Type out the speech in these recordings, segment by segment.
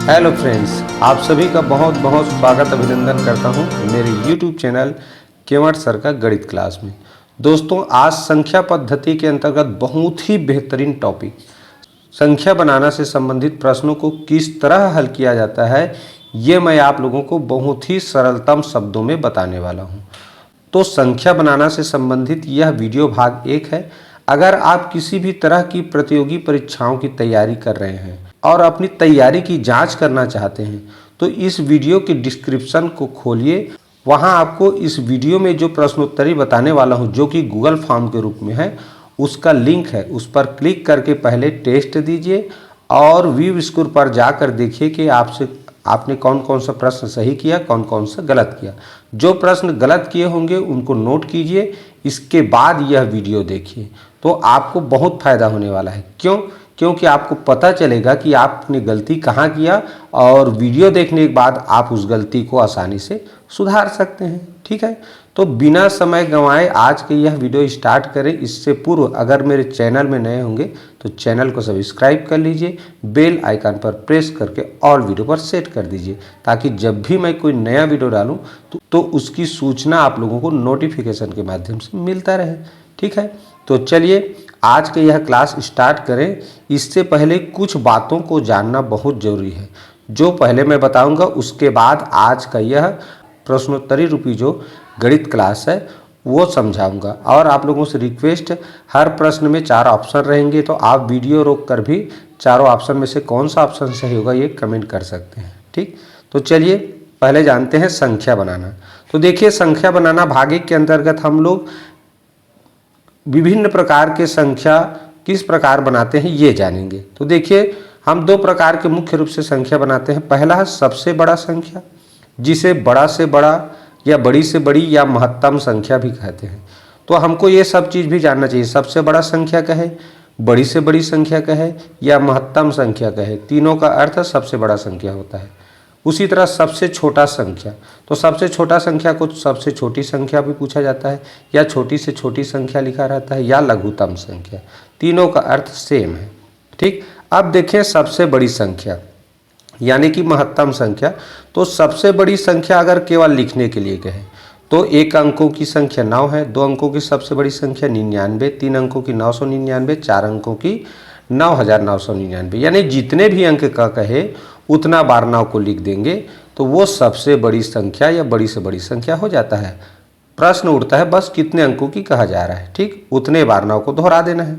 Hello friends, आप सभी का बहुत बहुत स्वागत अभिनंदन करता हूं मेरे YouTube चैनल केवट सर का गणित क्लास में। दोस्तों, आज संख्या पद्धति के अंतर्गत बहुत ही बेहतरीन टॉपिक संख्या बनाना से संबंधित प्रश्नों को किस तरह हल किया जाता है, ये मैं आप लोगों को बहुत ही सरलतम शब्दों में बताने वाला हूँ। तो संख्या बनाना से संबंधित यह वीडियो भाग 1 है। अगर आप किसी भी तरह की प्रतियोगी परीक्षाओं की तैयारी कर रहे हैं और अपनी तैयारी की जांच करना चाहते हैं तो इस वीडियो के डिस्क्रिप्शन को खोलिए। वहां आपको इस वीडियो में जो प्रश्नोत्तरी बताने वाला हूं, जो कि गूगल फॉर्म के रूप में है, उसका लिंक है। उस पर क्लिक करके पहले टेस्ट दीजिए और व्यू स्कोर पर जाकर देखिए कि आपने कौन कौन सा प्रश्न सही किया, कौन कौन सा गलत किया। जो प्रश्न गलत किए होंगे उनको नोट कीजिए, इसके बाद यह वीडियो देखिए तो आपको बहुत फायदा होने वाला है। क्योंकि आपको पता चलेगा कि आपने गलती कहाँ किया और वीडियो देखने के बाद आप उस गलती को आसानी से सुधार सकते हैं। ठीक है, तो बिना समय गंवाए आज के यह वीडियो स्टार्ट करें। इससे पूर्व अगर मेरे चैनल में नए होंगे तो चैनल को सब्सक्राइब कर लीजिए, बेल आइकन पर प्रेस करके ऑल वीडियो पर सेट कर दीजिए, ताकि जब भी मैं कोई नया वीडियो डालूं तो उसकी सूचना आप लोगों को नोटिफिकेशन के माध्यम से मिलता रहे। ठीक है, तो चलिए आज के यह क्लास स्टार्ट करें। इससे पहले कुछ बातों को जानना बहुत ज़रूरी है, जो पहले मैं बताऊंगा। उसके बाद आज का यह प्रश्नोत्तरी रूपी जो गणित क्लास है वो समझाऊंगा। और आप लोगों से रिक्वेस्ट, हर प्रश्न में 4 ऑप्शन रहेंगे, तो आप वीडियो रोक कर भी चारों ऑप्शन में से कौन सा ऑप्शन सही होगा ये कमेंट कर सकते हैं। ठीक, तो चलिए पहले जानते हैं संख्या बनाना। तो देखिए, संख्या बनाना भाग 1 के अंतर्गत हम लोग विभिन्न प्रकार के संख्या किस प्रकार बनाते हैं ये जानेंगे। तो देखिए, हम 2 प्रकार के मुख्य रूप से संख्या बनाते हैं। पहला है सबसे बड़ा संख्या, जिसे बड़ा से बड़ा या बड़ी से बड़ी या महत्तम संख्या भी कहते हैं। तो हमको ये सब चीज़ भी जानना चाहिए, सबसे बड़ा संख्या कहे, बड़ी से बड़ी संख्या कहे या महत्तम संख्या कहे, तीनों का अर्थ सबसे बड़ा संख्या होता है। उसी तरह सबसे छोटा संख्या, तो सबसे छोटा संख्या को सबसे छोटी संख्या भी पूछा जाता है, या छोटी से छोटी संख्या लिखा रहता है, या लघुतम संख्या, तीनों का अर्थ सेम है। ठीक, अब देखें सबसे बड़ी संख्या यानी कि महत्तम संख्या। तो सबसे बड़ी संख्या अगर केवल लिखने के लिए कहें तो 1 अंकों की संख्या 9 है, 2 अंकों की सबसे बड़ी संख्या 99, 3 अंकों की 999, 4 अंकों की 9999, यानी जितने भी अंक का कहे उतना बार 9 को लिख देंगे तो वो सबसे बड़ी संख्या या बड़ी से बड़ी संख्या हो जाता है। प्रश्न उठता है बस कितने अंकों की कहा जा रहा है। ठीक, उतने बार 9 को दोहरा देना है।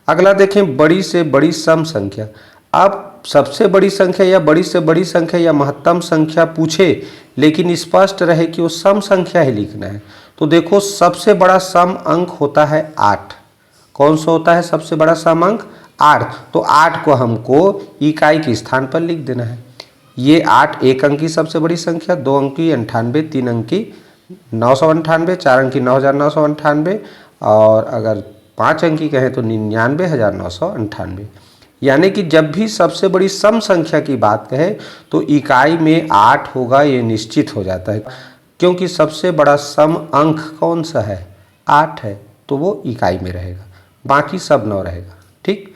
अगला देखें बड़ी से बड़ी सम संख्या। अब सबसे बड़ी संख्या या बड़ी से बड़ी संख्या या महत्तम संख्या पूछे, लेकिन स्पष्ट रहे कि वो सम संख्या ही लिखना है। तो देखो, सबसे बड़ा सम अंक होता है 8। कौन सा होता है सबसे बड़ा सम अंक? 8। तो 8 को हमको इकाई के स्थान पर लिख देना है। ये 8 1 अंक की सबसे बड़ी संख्या, 2 अंक की 98, 3 अंक की 998, 4 अंक की 9998 और अगर 5 अंक की कहें तो 99,998। यानी कि जब भी सबसे बड़ी सम संख्या की बात कहे तो इकाई में 8 होगा, ये निश्चित हो जाता है, क्योंकि सबसे बड़ा सम अंक कौन सा है? 8 है, तो वो इकाई में रहेगा, बाकी सब 9 रहेगा। ठीक,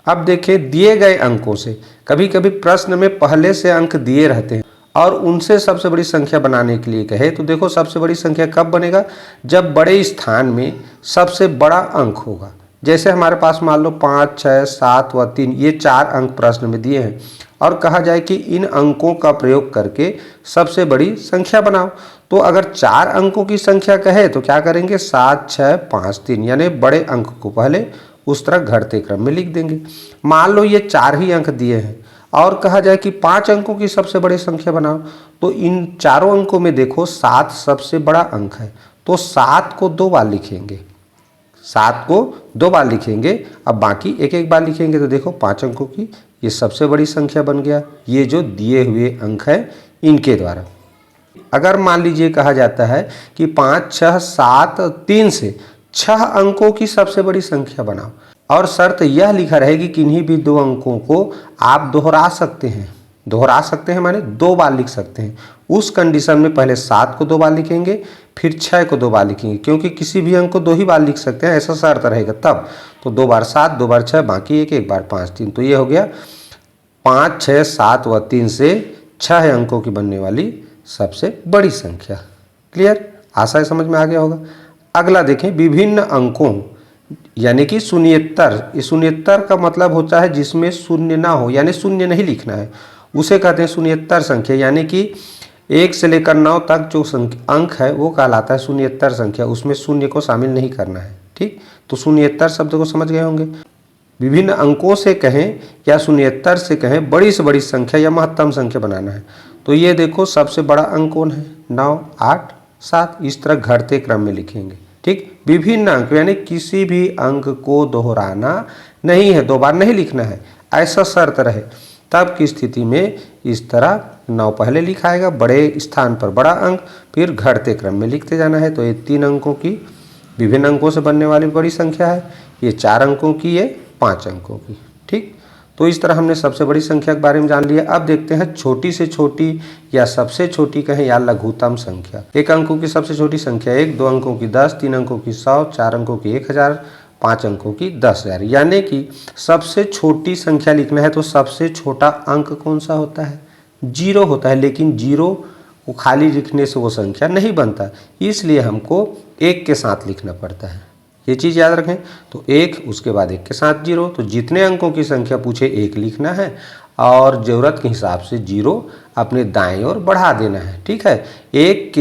अब देखें दिए गए अंकों से, कभी कभी प्रश्न में पहले से अंक दिए रहते हैं और उनसे सबसे बड़ी संख्या बनाने के लिए कहे तो देखो, सबसे बड़ी संख्या कब बनेगा? जब बड़े स्थान में सबसे बड़ा अंक होगा। जैसे हमारे पास मान लो 5, 6, 7 व 3 ये 4 अंक प्रश्न में दिए हैं और कहा जाए कि इन अंकों का प्रयोग करके सबसे बड़ी संख्या बनाओ। तो अगर 4 अंकों की संख्या कहे तो क्या करेंगे? 7, 6, 5, 3, यानी बड़े अंक को पहले उस तरह घटते क्रम में लिख देंगे। मान लो ये 4 ही अंक दिए हैं और कहा जाए कि 5 अंकों की सबसे बड़ी संख्या बनाओ, तो इन चारों अंकों में देखो 7 सबसे बड़ा अंक है, तो 7 को 2 बार लिखेंगे, 7 को 2 बार लिखेंगे। अब बाकी एक एक बार लिखेंगे तो देखो 5 अंकों की ये सबसे बड़ी संख्या बन गया, ये जो दिए हुए अंक है इनके द्वारा। अगर मान लीजिए कहा जाता है कि 5, 6, 7, 3 से 6 अंकों की सबसे बड़ी संख्या बनाओ और शर्त यह लिखा रहेगी कि किन्हीं भी 2 अंकों को आप दोहरा सकते हैं। दोहरा सकते हैं माने 2 बार लिख सकते हैं। उस कंडीशन में पहले 7 को 2 बार लिखेंगे, फिर 6 को 2 बार लिखेंगे, क्योंकि किसी भी अंक को 2 ही बार लिख सकते हैं, ऐसा शर्त रहेगा तब। तो 2 बार 7, 2 बार 6, बाकी एक बार 5, 3। तो ये हो गया 5, 6, 7 व 3 से 6 अंकों की बनने वाली सबसे बड़ी संख्या। क्लियर, आशा है समझ में आ गया होगा। अगला देखें, विभिन्न अंकों यानी कि शून्येतर। ये शून्येतर का मतलब होता है जिसमें शून्य ना हो, यानी शून्य नहीं लिखना है, उसे कहते हैं शून्येतर संख्या। यानी कि 1 से लेकर 9 तक जो अंक है वो कहलाता है शून्येतर संख्या, उसमें शून्य को शामिल नहीं करना है। ठीक, तो शून्येतर शब्द को समझ गए होंगे। विभिन्न अंकों से कहें या शून्येतर से कहें, बड़ी से बड़ी संख्या या महत्तम संख्या बनाना है। तो ये देखो सबसे बड़ा अंक कौन है, 9, 8, 7, इस तरह घटते क्रम में लिखेंगे। ठीक, विभिन्न अंक यानी किसी भी अंक को दोहराना नहीं है, दो बार नहीं लिखना है, ऐसा शर्त रहे तब की स्थिति में इस तरह 9 पहले लिखा आएगा, बड़े स्थान पर बड़ा अंक, फिर घटते क्रम में लिखते जाना है। तो ये 3 अंकों की विभिन्न अंकों से बनने वाली बड़ी संख्या है, ये 4 अंकों की, ये 5 अंकों की। ठीक, तो इस तरह हमने सबसे बड़ी संख्या के बारे में जान लिया। अब देखते हैं छोटी से छोटी या सबसे छोटी कहें या लघुत्तम संख्या। 1 अंकों की सबसे छोटी संख्या 1, 2 अंकों की 10, 3 अंकों की 100, 4 अंकों की 1000, 5 अंकों की 10,000। यानी कि सबसे छोटी संख्या लिखना है तो सबसे छोटा अंक कौन सा होता है, 0 होता है। लेकिन 0 को खाली लिखने से वो संख्या नहीं बनता, इसलिए हमको 1 के साथ लिखना पड़ता है। ये चीज़ याद रखें। तो 1, उसके बाद 1 के साथ 0। तो जितने अंकों की संख्या पूछे 1 लिखना है और ज़रूरत के हिसाब से 0 अपने दाएं ओर बढ़ा देना है। ठीक है, 1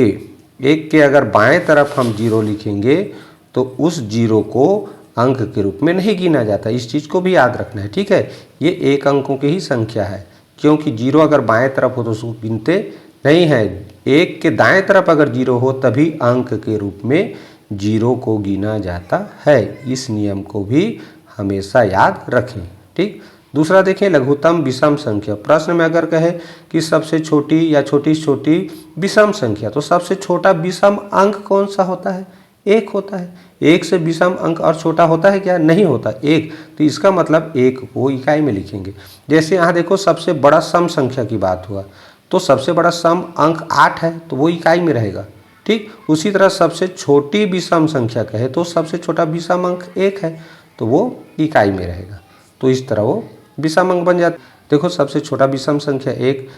के अगर बाएं तरफ हम 0 लिखेंगे तो उस 0 को अंक के रूप में नहीं गिना जाता, इस चीज़ को भी याद रखना है। ठीक है, ये 1 अंकों की ही संख्या है, क्योंकि 0 अगर बाएं तरफ हो तो उसको गिनते नहीं है। 1 के दाएं तरफ अगर 0 हो तभी अंक के रूप में 0 को गिना जाता है। इस नियम को भी हमेशा याद रखें। ठीक, दूसरा देखें, लघुत्तम विषम संख्या। प्रश्न में अगर कहे कि सबसे छोटी या छोटी से छोटी विषम संख्या, तो सबसे छोटा विषम अंक कौन सा होता है, 1 होता है। 1 से विषम अंक और छोटा होता है क्या, नहीं होता, 1। तो इसका मतलब 1 को इकाई में लिखेंगे। जैसे यहाँ देखो सबसे बड़ा सम संख्या की बात हुआ, तो सबसे बड़ा सम अंक 8 है तो वो इकाई में रहेगा। ठीक, उसी तरह सबसे छोटी विषम संख्या कहे तो सबसे छोटा विषम अंक 1 है तो वो इकाई में रहेगा। तो इस तरह वो विषम अंक बन जाता है। देखो सबसे छोटा विषम संख्या 1,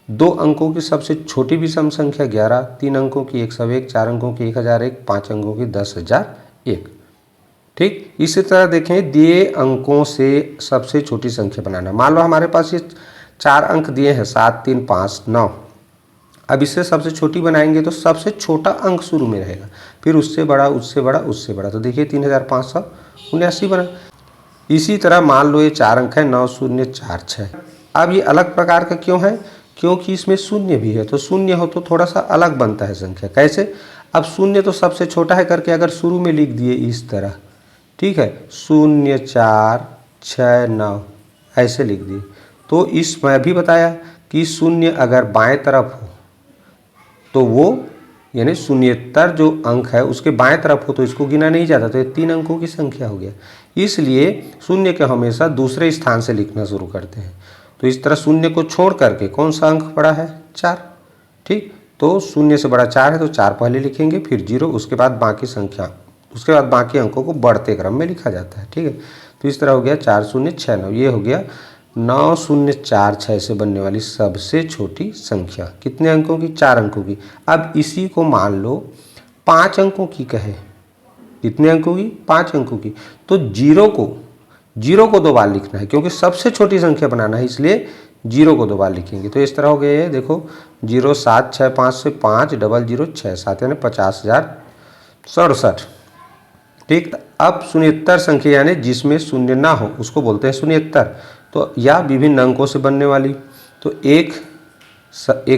2 अंकों की सबसे छोटी विषम संख्या 11, 3 अंकों की 101, 4 अंकों की 1001, 5 अंकों की 10,001। ठीक, इसी तरह देखें, दिए अंकों से सबसे छोटी संख्या बनाना। मान लो हमारे पास ये 4 अंक दिए हैं, 7, 3, 5, 9। अब इससे सबसे छोटी बनाएंगे तो सबसे छोटा अंक शुरू में रहेगा, फिर उससे बड़ा, उससे बड़ा, उससे बड़ा। तो देखिए 3579 बना। इसी तरह मान लो ये 4 अंक है, 9046। अब ये अलग प्रकार का क्यों है, क्योंकि इसमें शून्य भी है। तो शून्य हो तो थोड़ा सा अलग बनता है संख्या। कैसे, अब शून्य तो सबसे छोटा है करके अगर शुरू में लिख दिए इस तरह, ठीक है, 0469 ऐसे लिख दिए, तो इस मैं भी बताया कि शून्य अगर बाएं तरफ हो तो वो यानी शून्येतर जो अंक है उसके बाएं तरफ हो तो इसको गिना नहीं जाता, तो ये 3 अंकों की संख्या हो गया। इसलिए शून्य के हमेशा दूसरे स्थान से लिखना शुरू करते हैं। तो इस तरह शून्य को छोड़ करके कौन सा अंक बड़ा है, 4। ठीक, तो शून्य से बड़ा 4 है तो 4 पहले लिखेंगे, फिर 0, उसके बाद बाकी संख्या, उसके बाद बाकी अंकों को बढ़ते क्रम में लिखा जाता है। ठीक है, तो इस तरह हो गया 4069। ये हो गया 9046 से बनने वाली सबसे छोटी संख्या। कितने अंकों की, 4 अंकों की। अब इसी को मान लो 5 अंकों की कहे, कितने अंकों की, 5 अंकों की। तो 0 को 2 बार लिखना है, क्योंककि सबसे छोटी संख्या बनाना है, इसलिए 0 को 2 बार लिखेंगे। तो इस तरह हो गया, देखो 0765 से 5006 यानी 50,067। ठीक, अब शून्येतर संख्या यानी जिसमें शून्य ना हो उसको बोलते हैं शून्येतर। तो या विभिन्न अंकों से बनने वाली, तो एक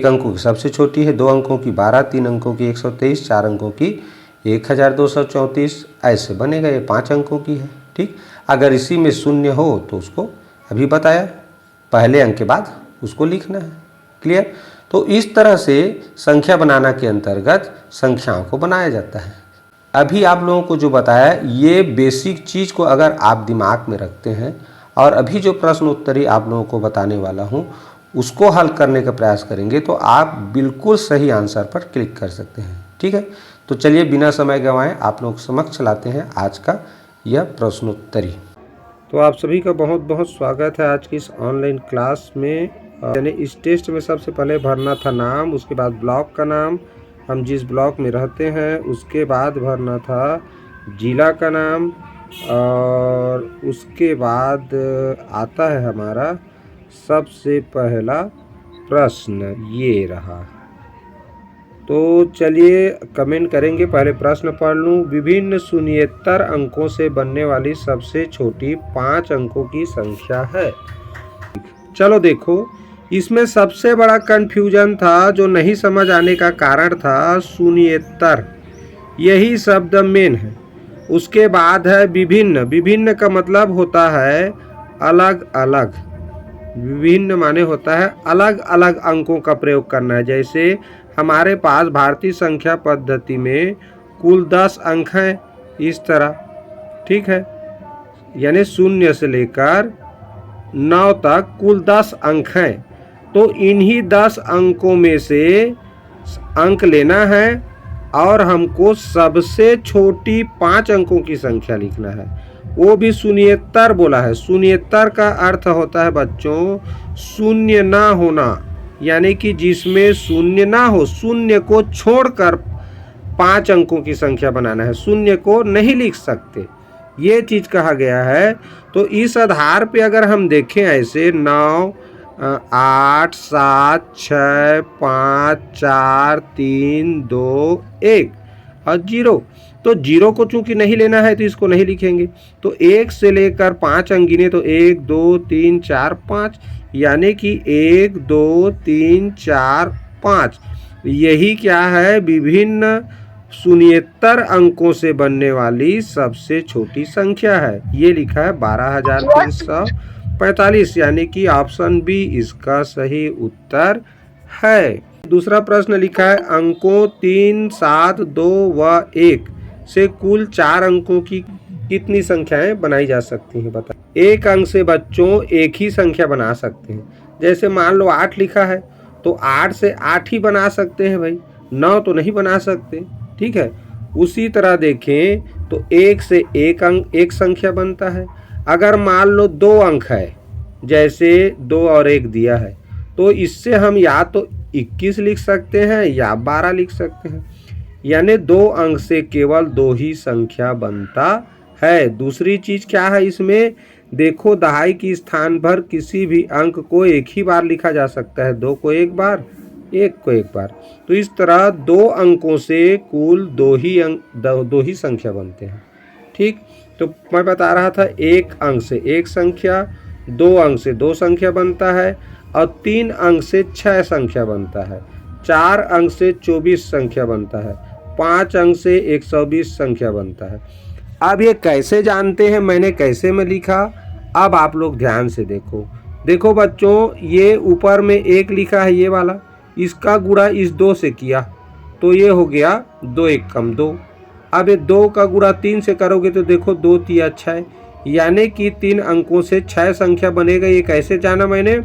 अंकों की सबसे छोटी है, 2 अंकों की 12, 3 अंकों की 123, 4 अंकों की 1234, ऐसे बनेगा। ये 5 अंकों की है। ठीक, अगर इसी में शून्य हो तो उसको अभी बताया पहले अंक के बाद उसको लिखना है। क्लियर, तो इस तरह से संख्या बनाना के अंतर्गत संख्याओं को बनाया जाता है। अभी आप लोगों को जो बताया ये बेसिक चीज़ को अगर आप दिमाग में रखते हैं और अभी जो प्रश्न उत्तरी आप लोगों को बताने वाला हूँ उसको हल करने का प्रयास करेंगे तो आप बिल्कुल सही आंसर पर क्लिक कर सकते हैं। ठीक है, तो चलिए बिना समय गंवाए आप लोगों को समक्ष लाते हैं आज का यह प्रश्नोत्तरी। तो आप सभी का बहुत बहुत स्वागत है आज की इस ऑनलाइन क्लास में। यानी इस टेस्ट में सबसे पहले भरना था नाम, उसके बाद ब्लॉक का नाम, हम जिस ब्लॉक में रहते हैं, उसके बाद भरना था जिला का नाम, और उसके बाद आता है हमारा सबसे पहला प्रश्न, ये रहा। तो चलिए कमेंट करेंगे, पहले प्रश्न पढ़ लूँ। विभिन्न शून्येतर अंकों से बनने वाली सबसे छोटी 5 अंकों की संख्या है। चलो देखो, इसमें सबसे बड़ा कंफ्यूजन था, जो नहीं समझ आने का कारण था शून्येतर, यही शब्द मेन है। उसके बाद है विभिन्न। विभिन्न का मतलब होता है अलग अलग, विभिन्न माने होता है अलग अलग अंकों का प्रयोग करना है। जैसे हमारे पास भारतीय संख्या पद्धति में कुल 10 अंक हैं, इस तरह, ठीक है। यानी 0 से लेकर 9 तक कुल 10 अंक हैं। तो इन्हीं 10 अंकों में से अंक लेना है और हमको सबसे छोटी 5 अंकों की संख्या लिखना है, वो भी शून्येतर बोला है। शून्येतर का अर्थ होता है बच्चों शून्य ना होना, यानी कि जिसमें शून्य ना हो, शून्य को छोड़कर 5 अंकों की संख्या बनाना है, शून्य को नहीं लिख सकते, ये चीज कहा गया है। तो इस आधार पे अगर हम देखें ऐसे 9, 8, 7, 6, 5, 4, 3, 2, 1 और 0, तो 0 को चूंकि नहीं लेना है तो इसको नहीं लिखेंगे। तो 1 से लेकर 5 अंक गिने तो 1, 2, 3, 4, 5, यानी कि 1, 2, 3, 4, 5, यही क्या है, विभिन्न शून्येतर अंकों से बनने वाली सबसे छोटी संख्या है। ये लिखा है 12,345, यानी कि ऑप्शन बी इसका सही उत्तर है। दूसरा प्रश्न लिखा है अंकों 3, 7, 2 व 1 से कुल 4 अंकों की कितनी संख्याएं बनाई जा सकती हैं, बता। एक अंक से बच्चों एक ही संख्या बना सकते हैं। जैसे मान लो 8 लिखा है तो 8 से 8 ही बना सकते हैं भाई, 9 तो नहीं बना सकते, ठीक है। उसी तरह देखें तो 1 से एक अंक एक संख्या बनता है। अगर मान लो 2 अंक है, जैसे 2 और 1 दिया है, तो इससे हम या तो 21 लिख सकते हैं या 12 लिख सकते हैं, यानी 2 अंक से केवल 2 ही संख्या बनता है। दूसरी चीज क्या है इसमें, देखो दहाई की स्थान पर किसी भी अंक को एक ही बार लिखा जा सकता है, 2 को एक बार, 1 को एक बार। तो इस तरह 2 अंकों से कुल 2 ही संख्या बनते हैं, ठीक। तो मैं बता रहा था 1 अंक से एक संख्या, 2 अंक से 2 संख्या बनता है, और 3 अंक से 6 संख्या बनता है, 4 अंक से 24 संख्या बनता है, 5 अंक से 120 संख्या बनता है। अब ये कैसे जानते हैं, मैंने कैसे में लिखा, अब आप लोग ध्यान से देखो। देखो बच्चों, ये ऊपर में 1 लिखा है, ये वाला, इसका गुणा इस 2 से किया तो ये हो गया 2 1 कम 2। अब ये 2 का गुणा 3 से करोगे तो देखो 2 3 6, यानी कि 3 अंकों से 6 संख्या बनेगा। ये कैसे जाना मैंने,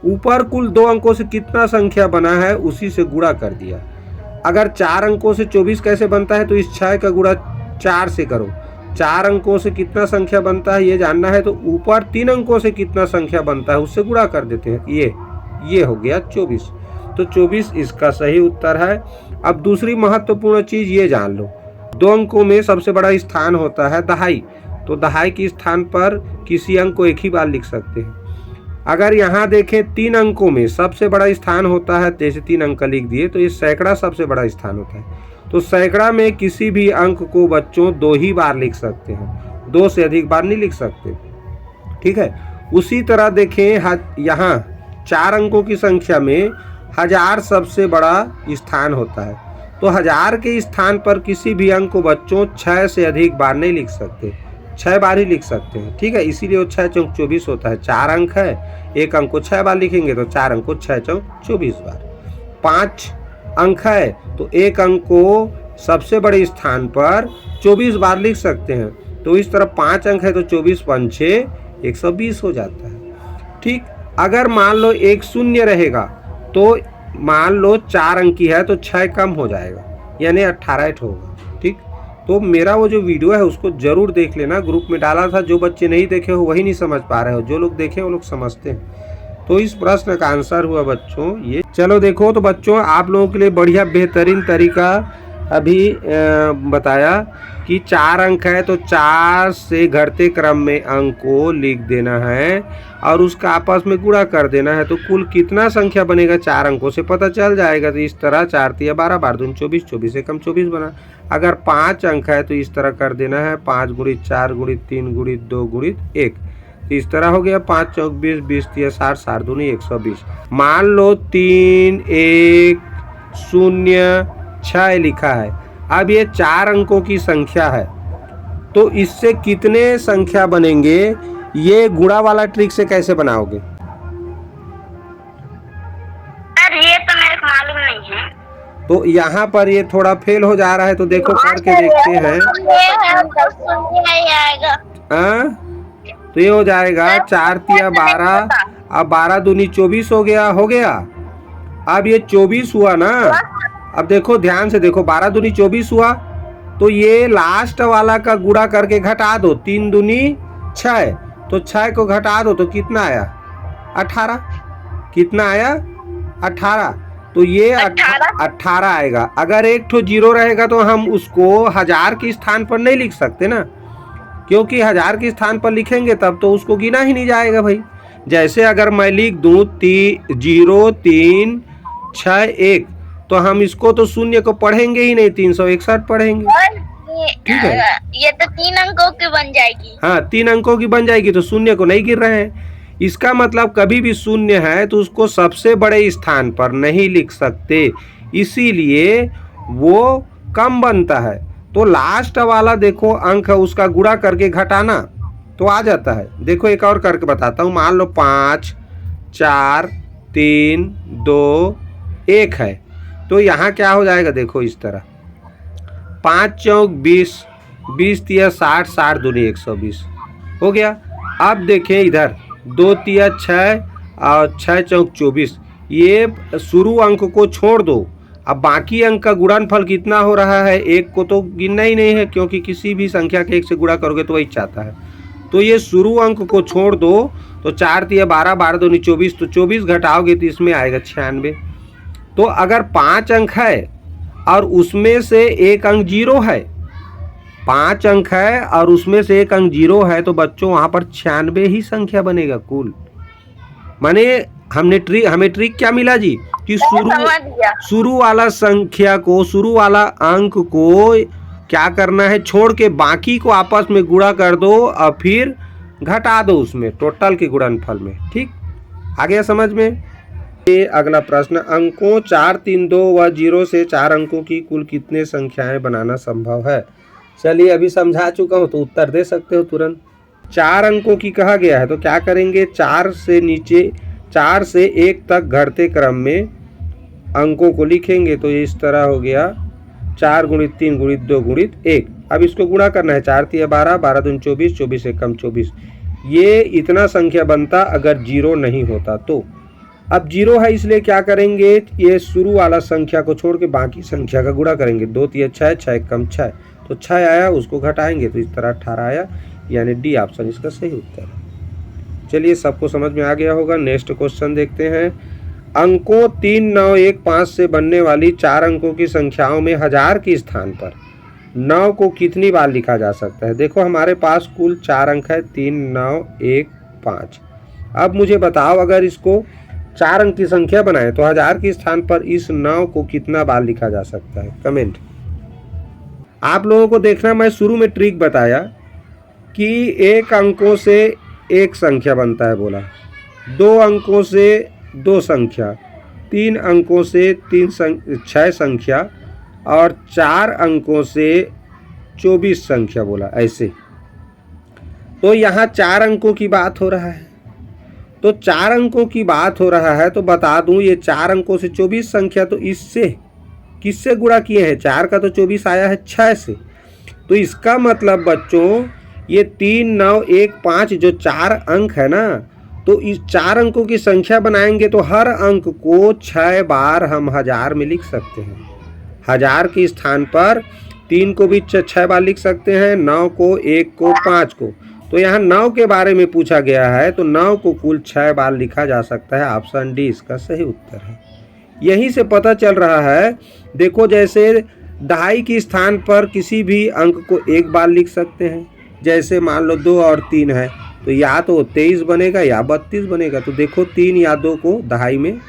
ऊपर कुल 2 अंकों से कितना संख्या बना है उसी से गुणा कर दिया। अगर 4 अंकों से 24 कैसे बनता है, तो इस 6 का गुणा 4 से करो। 4 अंकों से कितना संख्या बनता है ये जानना है, तो ऊपर 3 अंकों से कितना संख्या बनता है उससे गुणा कर देते हैं। ये हो गया 24, तो 24 इसका सही उत्तर है। अब दूसरी महत्वपूर्ण चीज ये जान लो, 2 अंकों में सबसे बड़ा स्थान होता है दहाई, तो दहाई के स्थान पर किसी अंक को एक ही बार लिख सकते हैं। अगर यहाँ देखें 3 अंकों में सबसे बड़ा स्थान होता है, जैसे 3 अंक लिख दिए, तो ये सैकड़ा सबसे बड़ा स्थान होता है। तो सैकड़ा में किसी भी अंक को बच्चों 2 ही बार लिख सकते हैं, 2 से अधिक बार नहीं लिख सकते, ठीक है। उसी तरह देखें यहाँ 4 अंकों की संख्या में 1000 सबसे बड़ा स्थान होता है, तो 1000 के स्थान पर किसी भी अंक को बच्चों 6 से अधिक बार नहीं लिख सकते, 6 बार ही लिख सकते हैं, ठीक है। इसीलिए वो 6 चौक 24 होता है। 4 अंक है, एक अंक को 6 बार लिखेंगे तो 4 अंक को 6 चौक 24 बार। 5 अंक है तो एक अंक को सबसे बड़े स्थान पर 24 बार लिख सकते हैं, तो इस तरह 5 अंक है तो 24 पंचे 120 हो जाता है, ठीक। अगर मान लो एक शून्य रहेगा तो मान लो 4 अंक की है तो 6 कम हो जाएगा, यानी 18 होगा, ठीक। तो मेरा वो जो वीडियो है उसको ज़रूर देख लेना, ग्रुप में डाला था। जो बच्चे नहीं देखे हो वही नहीं समझ पा रहे हो, जो लोग देखे वो लोग समझते हैं। तो इस प्रश्न का आंसर हुआ बच्चों ये। चलो देखो, तो बच्चों आप लोगों के लिए बढ़िया बेहतरीन तरीका अभी बताया कि 4 अंक है तो 4 से घटते क्रम में अंक को लिख देना है और उसका आपस में गुणा कर देना है। तो कुल कितना संख्या बनेगा 4 अंकों से पता चल जाएगा। तो इस तरह 4 तिया 12, 12 दूनी 24, 24 से कम 24 बना। अगर 5 अंक है तो इस तरह कर देना है 5 गुणित 4 गुणित 3 गुणित 2 गुणित 1। तो इस तरह हो गया 5 चौक 20, 20 तिया 60, 60 दूनी 120। मान लो 3 1 0 6 लिखा है। अब ये 4 अंकों की संख्या है तो इससे कितने संख्या बनेंगे, ये गुणा वाला ट्रिक से कैसे बनाओगे? सर ये तो मेरे को मालूम नहीं है। तो यहाँ पर ये थोड़ा फेल हो जा रहा है, तो देखो करके देखते हैं। तो ये हो जाएगा 4 तिया 12, अब 12 दूनी 24 हो गया। अब ये 24 हुआ ना। अब देखो ध्यान से देखो, 12 दूनी 24 हुआ तो ये लास्ट वाला का गुणा करके घटा दो। 3 दूनी 6, तो 6 को घटा दो तो कितना आया 18। कितना आया 18। तो ये 18 आएगा। अगर एक ठो जीरो रहेगा तो हम उसको 1000 के स्थान पर नहीं लिख सकते ना, क्योंकि 1000 के स्थान पर लिखेंगे तब तो उसको गिना ही नहीं जाएगा भाई। जैसे अगर मैं लिख दूं 0 3 6 1, तो हम इसको तो शून्य को पढ़ेंगे ही नहीं, 361 पढ़ेंगे। ठीक है, ये तो 3 अंकों की बन जाएगी। हाँ 3 अंकों की बन जाएगी, तो शून्य को नहीं गिर रहे हैं। इसका मतलब कभी भी शून्य है तो उसको सबसे बड़े स्थान पर नहीं लिख सकते, इसीलिए वो कम बनता है। तो लास्ट वाला देखो अंक है, उसका गुणा करके घटाना तो आ जाता है। देखो एक और करके बताता हूँ। मान लो 5 4 3 2 1 है, तो यहाँ क्या हो जाएगा देखो इस तरह 5 चौक 20, 20 तिया 60, 60 दूनी 120 हो गया। अब देखें इधर 2 तिया 6 और 6 चौक 24, ये शुरू अंक को छोड़ दो। अब बाकी अंक का गुणनफल कितना हो रहा है, 1 को तो गिनना ही नहीं है, क्योंकि किसी भी संख्या के 1 से गुणा करोगे तो वही चाहता है। तो ये शुरू अंक को छोड़ दो, तो 4 तिया 12, 12 दूनी 24, तो 24 घटाओगे तो इसमें आएगा 96। तो अगर 5 अंक है और उसमें से एक अंक 0 है, 5 अंक है और उसमें से एक अंक 0 है, तो बच्चों वहाँ पर 96 ही संख्या बनेगा कुल। माने हमें ट्रिक क्या मिला जी कि शुरू वाला संख्या को, शुरू वाला अंक को क्या करना है, छोड़ के बाकी को आपस में गुणा कर दो और फिर घटा दो उसमें टोटल के गुणनफल में। ठीक, आ गया समझ में? ये अगला प्रश्न, अंकों 4 3 2 व 0 से 4 अंकों की कुल कितने संख्याएं बनाना संभव है? चलिए अभी समझा चुका हूँ तो उत्तर दे सकते हो तुरंत। 4 अंकों की कहा गया है तो क्या करेंगे, 4 से नीचे 4 से 1 तक घटते क्रम में अंकों को लिखेंगे। तो ये इस तरह हो गया 4 गुणित 3 गुणित 2 गुणित 1। अब इसको गुणा करना है 4 तिया 12, 12 दूनी 24, 24 से कम 24। ये इतना संख्या बनता अगर 0 नहीं होता तो। अब 0 है इसलिए क्या करेंगे, ये शुरू वाला संख्या को छोड़ के बाकी संख्या का गुणा करेंगे। 2 तिया 6, 6 कम 6, तो 6 आया, उसको घटाएंगे तो इस तरह 18 आया, यानी डी ऑप्शन इसका सही उत्तर है। चलिए सबको समझ में आ गया होगा। नेक्स्ट क्वेश्चन देखते हैं। अंकों 3 9 1 5 से बनने वाली 4 अंकों की संख्याओं में 1000 के स्थान पर 9 को कितनी बार लिखा जा सकता है? देखो हमारे पास कुल 4 अंक है, 3 9 1 5। अब मुझे बताओ, अगर इसको 4 अंक की संख्या बनाए तो 1000 के स्थान पर इस 9 को कितना बार लिखा जा सकता है? कमेंट। आप लोगों को देखना, मैं शुरू में ट्रिक बताया कि 1 अंकों से एक संख्या बनता है बोला, 2 अंकों से 2 संख्या, 3 अंकों से 6 संख्या और 4 अंकों से 24 संख्या बोला ऐसे। तो यहाँ 4 अंकों की बात हो रहा है, तो 4 अंकों की बात हो रहा है तो बता दूं ये 4 अंकों से 24 संख्या, तो इससे किससे गुणा किए हैं? 4 का तो 24 आया है 6 से। तो इसका मतलब बच्चों ये 3 9 1 5 जो 4 अंक है ना, तो इस 4 अंकों की संख्या बनाएंगे तो हर अंक को 6 बार हम 1000 में लिख सकते हैं। 1000 के स्थान पर 3 को भी 6 बार लिख सकते हैं, 9 को, 1 को, 5 को। तो यहाँ 9 के बारे में पूछा गया है, तो 9 को कुल 6 बार लिखा जा सकता है। ऑप्शन डी इसका सही उत्तर है। यहीं से पता चल रहा है, देखो जैसे दहाई के स्थान पर किसी भी अंक को 1 बार लिख सकते हैं। जैसे मान लो 2 और 3 है, तो या तो 23 बनेगा या 32 बनेगा। तो देखो 3 या 2 को दहाई में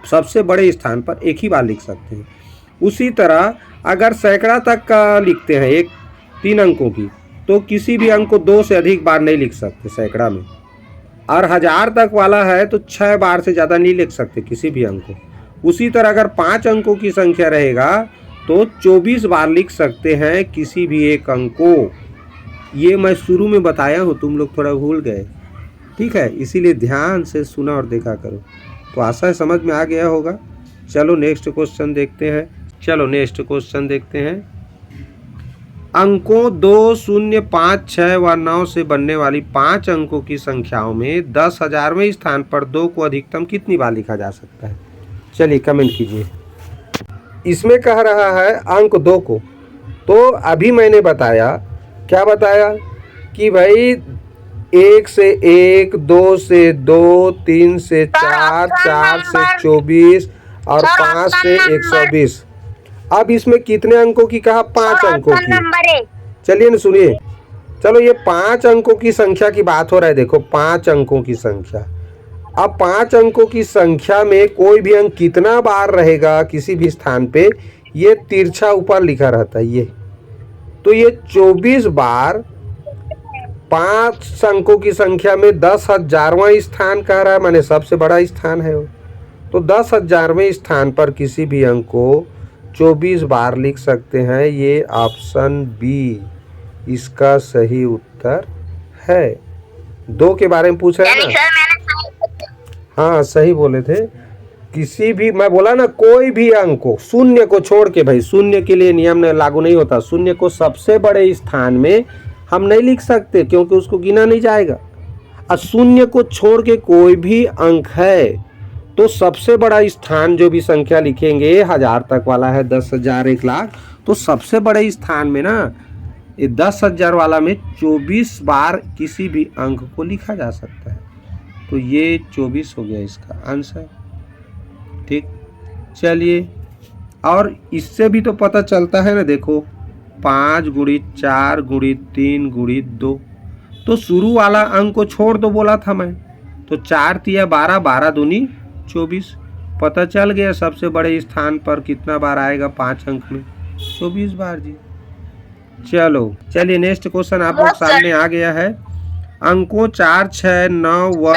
सबसे बड़े स्थान पर 1 ही बार लिख सकते हैं। उसी तरह अगर सैकड़ा तक का लिखते हैं 3 अंकों की, तो किसी भी अंक को 2 से अधिक बार नहीं लिख सकते सैकड़ा में। और 1000 तक वाला है तो 6 बार से ज़्यादा नहीं लिख सकते किसी भी अंक को। उसी तरह अगर 5 अंकों की संख्या रहेगा तो 24 बार लिख सकते हैं किसी भी एक अंक को। ये मैं शुरू में बताया हूँ, तुम लोग थोड़ा भूल गए, ठीक है, इसीलिए ध्यान से सुना और देखा करो। तो आशा है समझ में आ गया होगा। चलो नेक्स्ट क्वेश्चन देखते हैं। अंकों 2, 0, 5, 6 व 9 से बनने वाली 5 अंकों की संख्याओं में 10,000वें स्थान पर 2 को अधिकतम कितनी बार लिखा जा सकता है? चलिए कमेंट कीजिए। इसमें कह रहा है अंक 2 को, तो अभी मैंने बताया, क्या बताया कि भाई 1 से 1, 2 से 2, 3 से 4, 4 से 24 और 5 से 120। अब इसमें कितने अंकों की कहा? 5 अंकों की। चलिए न सुनिए, चलो ये 5 अंकों की संख्या की बात हो रहा है। देखो 5 अंकों की संख्या, अब 5 अंकों की संख्या में कोई भी अंक कितना बार रहेगा किसी भी स्थान पे, ये तिरछा ऊपर लिखा रहता है ये। तो ये 24 बार 5 अंकों की संख्या में 10,000वां स्थान कह रहा है, माने सबसे बड़ा स्थान है वो। तो 10,000वें स्थान पर किसी भी अंक को 24 बार लिख सकते हैं। ये ऑप्शन बी इसका सही उत्तर है। 2 के बारे में पूछ रहे हैं ना? हाँ सही बोले थे। किसी भी, मैं बोला ना, कोई भी अंक को, शून्य को छोड़ के, भाई शून्य के लिए नियम लागू नहीं होता। शून्य को सबसे बड़े स्थान में हम नहीं लिख सकते क्योंकि उसको गिना नहीं जाएगा। और शून्य को छोड़ के कोई भी अंक है तो सबसे बड़ा स्थान जो भी संख्या लिखेंगे, 1000 तक वाला है, 10,000, 1 लाख, तो सबसे बड़े स्थान में ना ये 10,000 वाला में 24 बार किसी भी अंक को लिखा जा सकता है। तो ये 24 हो गया इसका आंसर। ठीक, चलिए, और इससे भी तो पता चलता है ना, देखो 5 × 4 × 3 × 2, तो शुरू वाला अंक को छोड़ दो बोला था मैं। तो 4 तिया 12, 12 दूनी 24, पता चल गया सबसे बड़े स्थान पर कितना बार आएगा 5 अंक में, 24 बार जी। चलो चलिए नेक्स्ट क्वेश्चन आप लोग सामने आ गया है। अंकों 4, 6, 9 व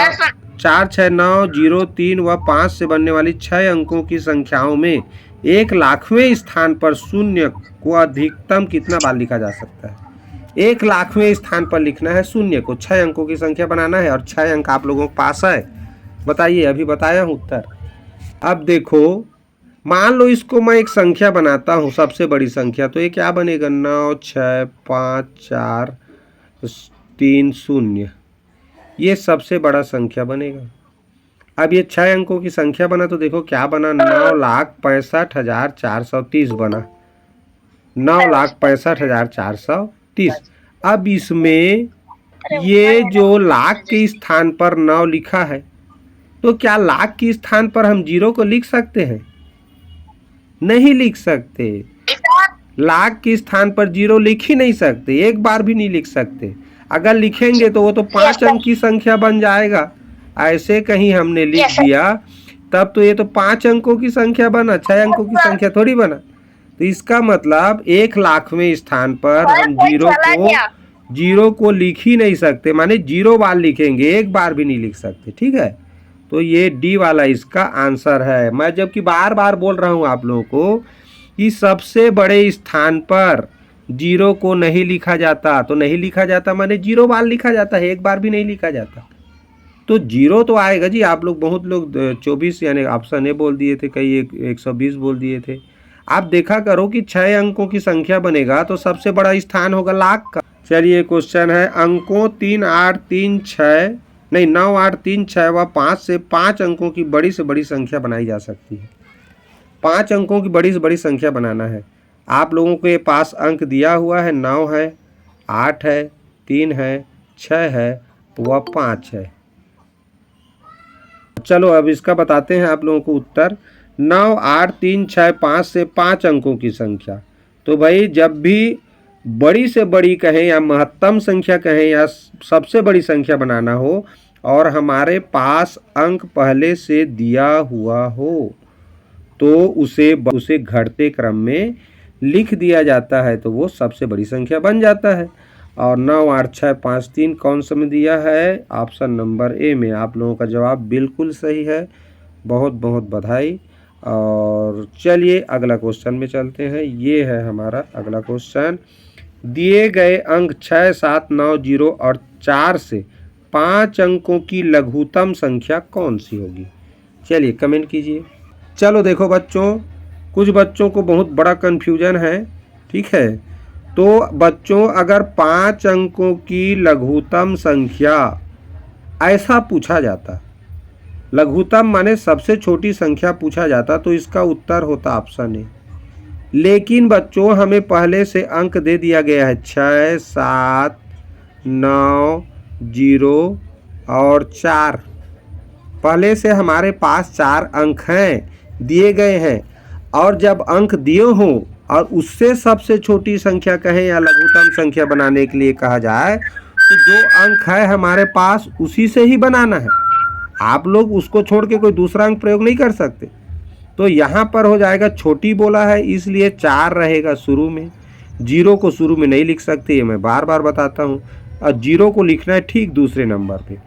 4, 6, 9, 0, 3 व 5 से बनने वाली 6 अंकों की संख्याओं में 1 लाखवें स्थान पर शून्य को अधिकतम कितना बार लिखा जा सकता है? 1 लाखवें स्थान पर लिखना है शून्य को, 6 अंकों की संख्या बनाना है और 6 अंक आप लोगों के पास है। बताइए, अभी बताया हूँ उत्तर। अब देखो, मान लो इसको मैं एक संख्या बनाता हूँ, सबसे बड़ी संख्या, तो ये क्या बनेगा? 9, 6, 5, 4, 3, 0, ये सबसे बड़ा संख्या बनेगा। अब ये 6 अंकों की संख्या बना, तो देखो क्या बना? 9,65,430 बना, 9,65,430। अब इसमें ये जो लाख के स्थान पर 9 लिखा है, तो क्या लाख के स्थान पर हम 0 को लिख सकते हैं? नहीं लिख सकते। लाख के स्थान पर 0 लिख ही नहीं सकते, एक बार भी नहीं लिख सकते। अगर लिखेंगे तो वो तो 5 अंक की संख्या बन जाएगा। ऐसे कहीं हमने लिख दिया तब तो ये तो 5 अंकों की संख्या बना, 6 अंकों की संख्या थोड़ी बना। तो इसका मतलब 1 लाखवें स्थान पर हम 0 को लिख ही नहीं सकते, माने 0 बार लिखेंगे, एक बार भी नहीं लिख सकते। ठीक है, तो ये डी वाला इसका आंसर है। मैं जबकि बार बार बोल रहा हूँ आप लोगों को कि सबसे बड़े स्थान पर 0 को नहीं लिखा जाता, तो नहीं लिखा जाता माने 0 बार लिखा जाता है, एक बार भी नहीं लिखा जाता। तो 0 तो आएगा जी। आप लोग, बहुत लोग 24 यानी ऑप्शन ए बोल दिए थे, कई 120 बोल दिए थे। आप देखा करो कि 6 अंकों की संख्या बनेगा तो सबसे बड़ा स्थान होगा लाख का। चलिए क्वेश्चन है, अंकों 3, 8, 3, 6 नहीं 9, 8, 3, 6 व 5 से 5 अंकों की बड़ी से बड़ी संख्या बनाई जा सकती है। 5 अंकों की बड़ी से बड़ी संख्या बनाना है। आप लोगों के पास अंक दिया हुआ है 9 है, 8 है, 3 है, 6 है व 5 है। चलो अब इसका बताते हैं आप लोगों को उत्तर। 9, 8, 3, 6, 5 से 5 अंकों की संख्या। तो भाई जब भी बड़ी से बड़ी कहें या महत्तम संख्या कहें या सबसे बड़ी संख्या बनाना हो और हमारे पास अंक पहले से दिया हुआ हो तो उसे घटते क्रम में लिख दिया जाता है, तो वो सबसे बड़ी संख्या बन जाता है। और 9, 8, 6, 5, 3 कौन सा में दिया है? ऑप्शन नंबर ए में। आप लोगों का जवाब बिल्कुल सही है, बहुत बहुत बधाई। और चलिए अगला क्वेश्चन में चलते हैं। ये है हमारा अगला क्वेश्चन। दिए गए अंक 6, 7, 9, 0 और 4 से 5 अंकों की लघुत्तम संख्या कौन सी होगी? चलिए कमेंट कीजिए। चलो देखो बच्चों, कुछ बच्चों को बहुत बड़ा कन्फ्यूजन है, ठीक है। तो बच्चों अगर 5 अंकों की लघुत्तम संख्या ऐसा पूछा जाता, लघुत्तम माने सबसे छोटी संख्या पूछा जाता, तो इसका उत्तर होता ऑप्शन ए। लेकिन बच्चों हमें पहले से अंक दे दिया गया है 6, 7, 9, 0 और 4। पहले से हमारे पास 4 अंक हैं, दिए गए हैं। और जब अंक दिए हों और उससे सबसे छोटी संख्या कहें या लघुत्तम संख्या बनाने के लिए कहा जाए, तो जो अंक है हमारे पास उसी से ही बनाना है। आप लोग उसको छोड़ के कोई दूसरा अंक प्रयोग नहीं कर सकते। तो यहाँ पर हो जाएगा, छोटी बोला है इसलिए 4 रहेगा शुरू में। 0 को शुरू में नहीं लिख सकते, ये मैं बार बार बताता हूँ। और 0 को लिखना है ठीक दूसरे नंबर पे।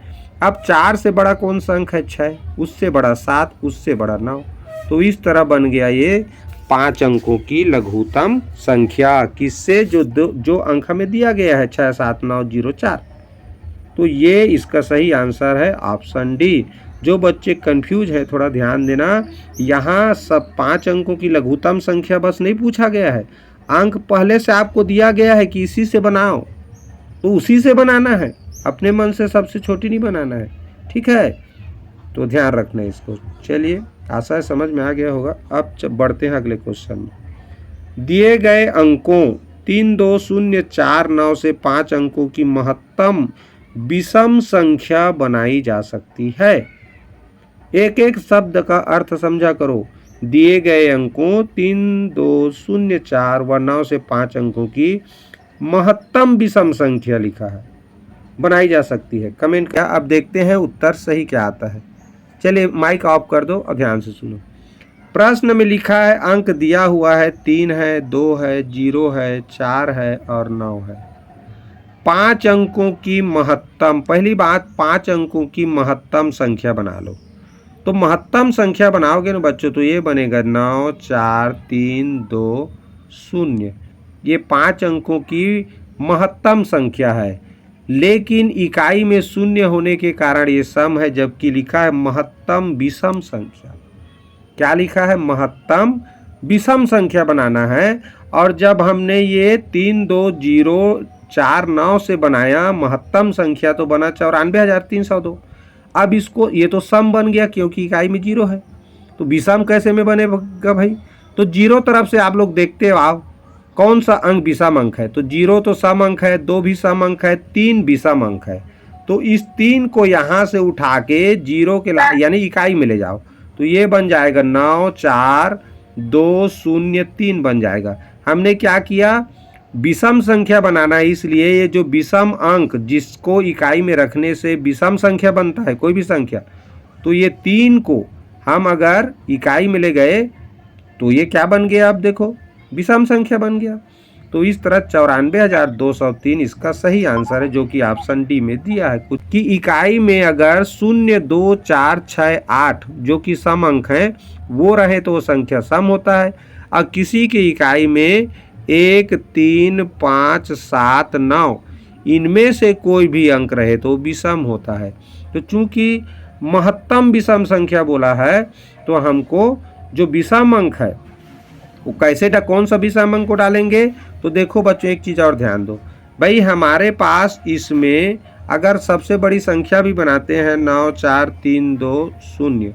अब 4 से बड़ा कौन सा अंक है? 6, उससे बड़ा 7, उससे बड़ा 9। तो इस तरह बन गया ये 5 अंकों की लघुत्तम संख्या। किससे? जो अंक हमें दिया गया है 6, 7, 9, 0, 4। तो ये इसका सही आंसर है ऑप्शन डी। जो बच्चे कंफ्यूज है थोड़ा ध्यान देना, यहाँ सब 5 अंकों की लघुत्तम संख्या बस नहीं पूछा गया है, अंक पहले से आपको दिया गया है कि इसी से बनाओ, तो उसी से बनाना है, अपने मन से सबसे छोटी नहीं बनाना है, ठीक है। तो ध्यान रखना है इसको। चलिए आशा है समझ में आ गया होगा। अब बढ़ते हैं अगले क्वेश्चन में। दिए गए अंकों 3, 2, 0, 4, 9 से 5 अंकों की महत्तम विषम संख्या बनाई जा सकती है। एक एक शब्द का अर्थ समझा करो। दिए गए अंकों 3, 2, 0, 4 व 9 से 5 अंकों की महत्तम विषम संख्या लिखा है, बनाई जा सकती है। कमेंट क्या? अब देखते हैं उत्तर सही क्या आता है। चलिए माइक ऑफ कर दो और ध्यान से सुनो। प्रश्न में लिखा है, अंक दिया हुआ है 3 है, 2 है, 0 है, 4 है और 9 है। 5 अंकों की महत्तम, पहली बात 5 अंकों की महत्तम संख्या बना लो। तो महत्तम संख्या बनाओगे ना बच्चों, तो ये बनेगा 9, 4, 3, 2, 0। ये 5 अंकों की महत्तम संख्या है, लेकिन इकाई में 0 होने के कारण ये सम है, जबकि लिखा है महत्तम विषम संख्या। क्या लिखा है? महत्तम विषम संख्या बनाना है। और जब हमने ये 3, 2, 0, 4, 9 से बनाया महत्तम संख्या, तो बना 94,302। अब इसको, ये तो सम बन गया क्योंकि इकाई में 0 है, तो विषम कैसे में बनेगा भाई? तो 0 तरफ से आप लोग देखते हो आप कौन सा अंक विषम अंक है। तो 0 तो सम अंक है, 2 भी सम अंक है, 3 विषम अंक है। तो इस 3 को यहाँ से उठा के 0 के यानी इकाई में ले जाओ, तो ये बन जाएगा 9, 4, 2, 0, 3 बन जाएगा। हमने क्या किया? विषम संख्या बनाना है, इसलिए ये जो विषम अंक जिसको इकाई में रखने से विषम संख्या बनता है कोई भी संख्या, तो ये 3 को हम अगर इकाई में ले गए तो ये क्या बन गया? अब देखो विषम संख्या बन गया। तो इस तरह 94,203 इसका सही आंसर है, जो कि ऑप्शन डी में दिया है। कुछ की इकाई में अगर 0, 2, 4, 6, 8 जो कि सम अंक हैं वो रहे तो वो संख्या सम होता है। और किसी की इकाई में 1, 3, 5, 7, 9 इनमें से कोई भी अंक रहे तो विषम होता है। तो चूंकि महत्तम विषम संख्या बोला है, तो हमको जो विषम अंक है वो कैसे कौन सा विषम अंक को डालेंगे? तो देखो बच्चों एक चीज़ और ध्यान दो भाई, हमारे पास इसमें अगर सबसे बड़ी संख्या भी बनाते हैं 9, 4, 3, 2, 0,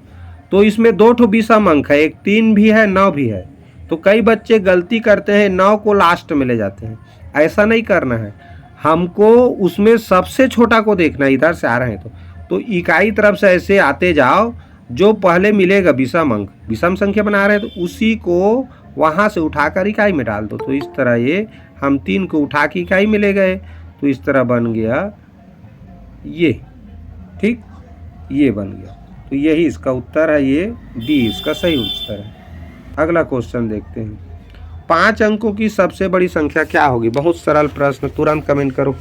तो इसमें 2 ठो विषम अंक है, एक 3 भी है 9 भी है। तो कई बच्चे गलती करते हैं, 9 को लास्ट में ले जाते हैं। ऐसा नहीं करना है, हमको उसमें सबसे छोटा को देखना है। इधर से आ रहे हैं तो इकाई तरफ से ऐसे आते जाओ, जो पहले मिलेगा विषम अंक, विषम संख्या बना रहे हैं तो उसी को वहाँ से उठाकर इकाई में डाल दो। तो इस तरह ये हम 3 को उठा के इकाई में ले गए, तो इस तरह बन गया ये, ठीक, ये बन गया। तो यही इसका उत्तर है, ये डी इसका सही उत्तर है। अगला क्वेश्चन देखते हैं, 5 अंकों की सबसे बड़ी संख्या क्या होगी? बहुत सरल प्रश्न, तुरंत कमेंट करो।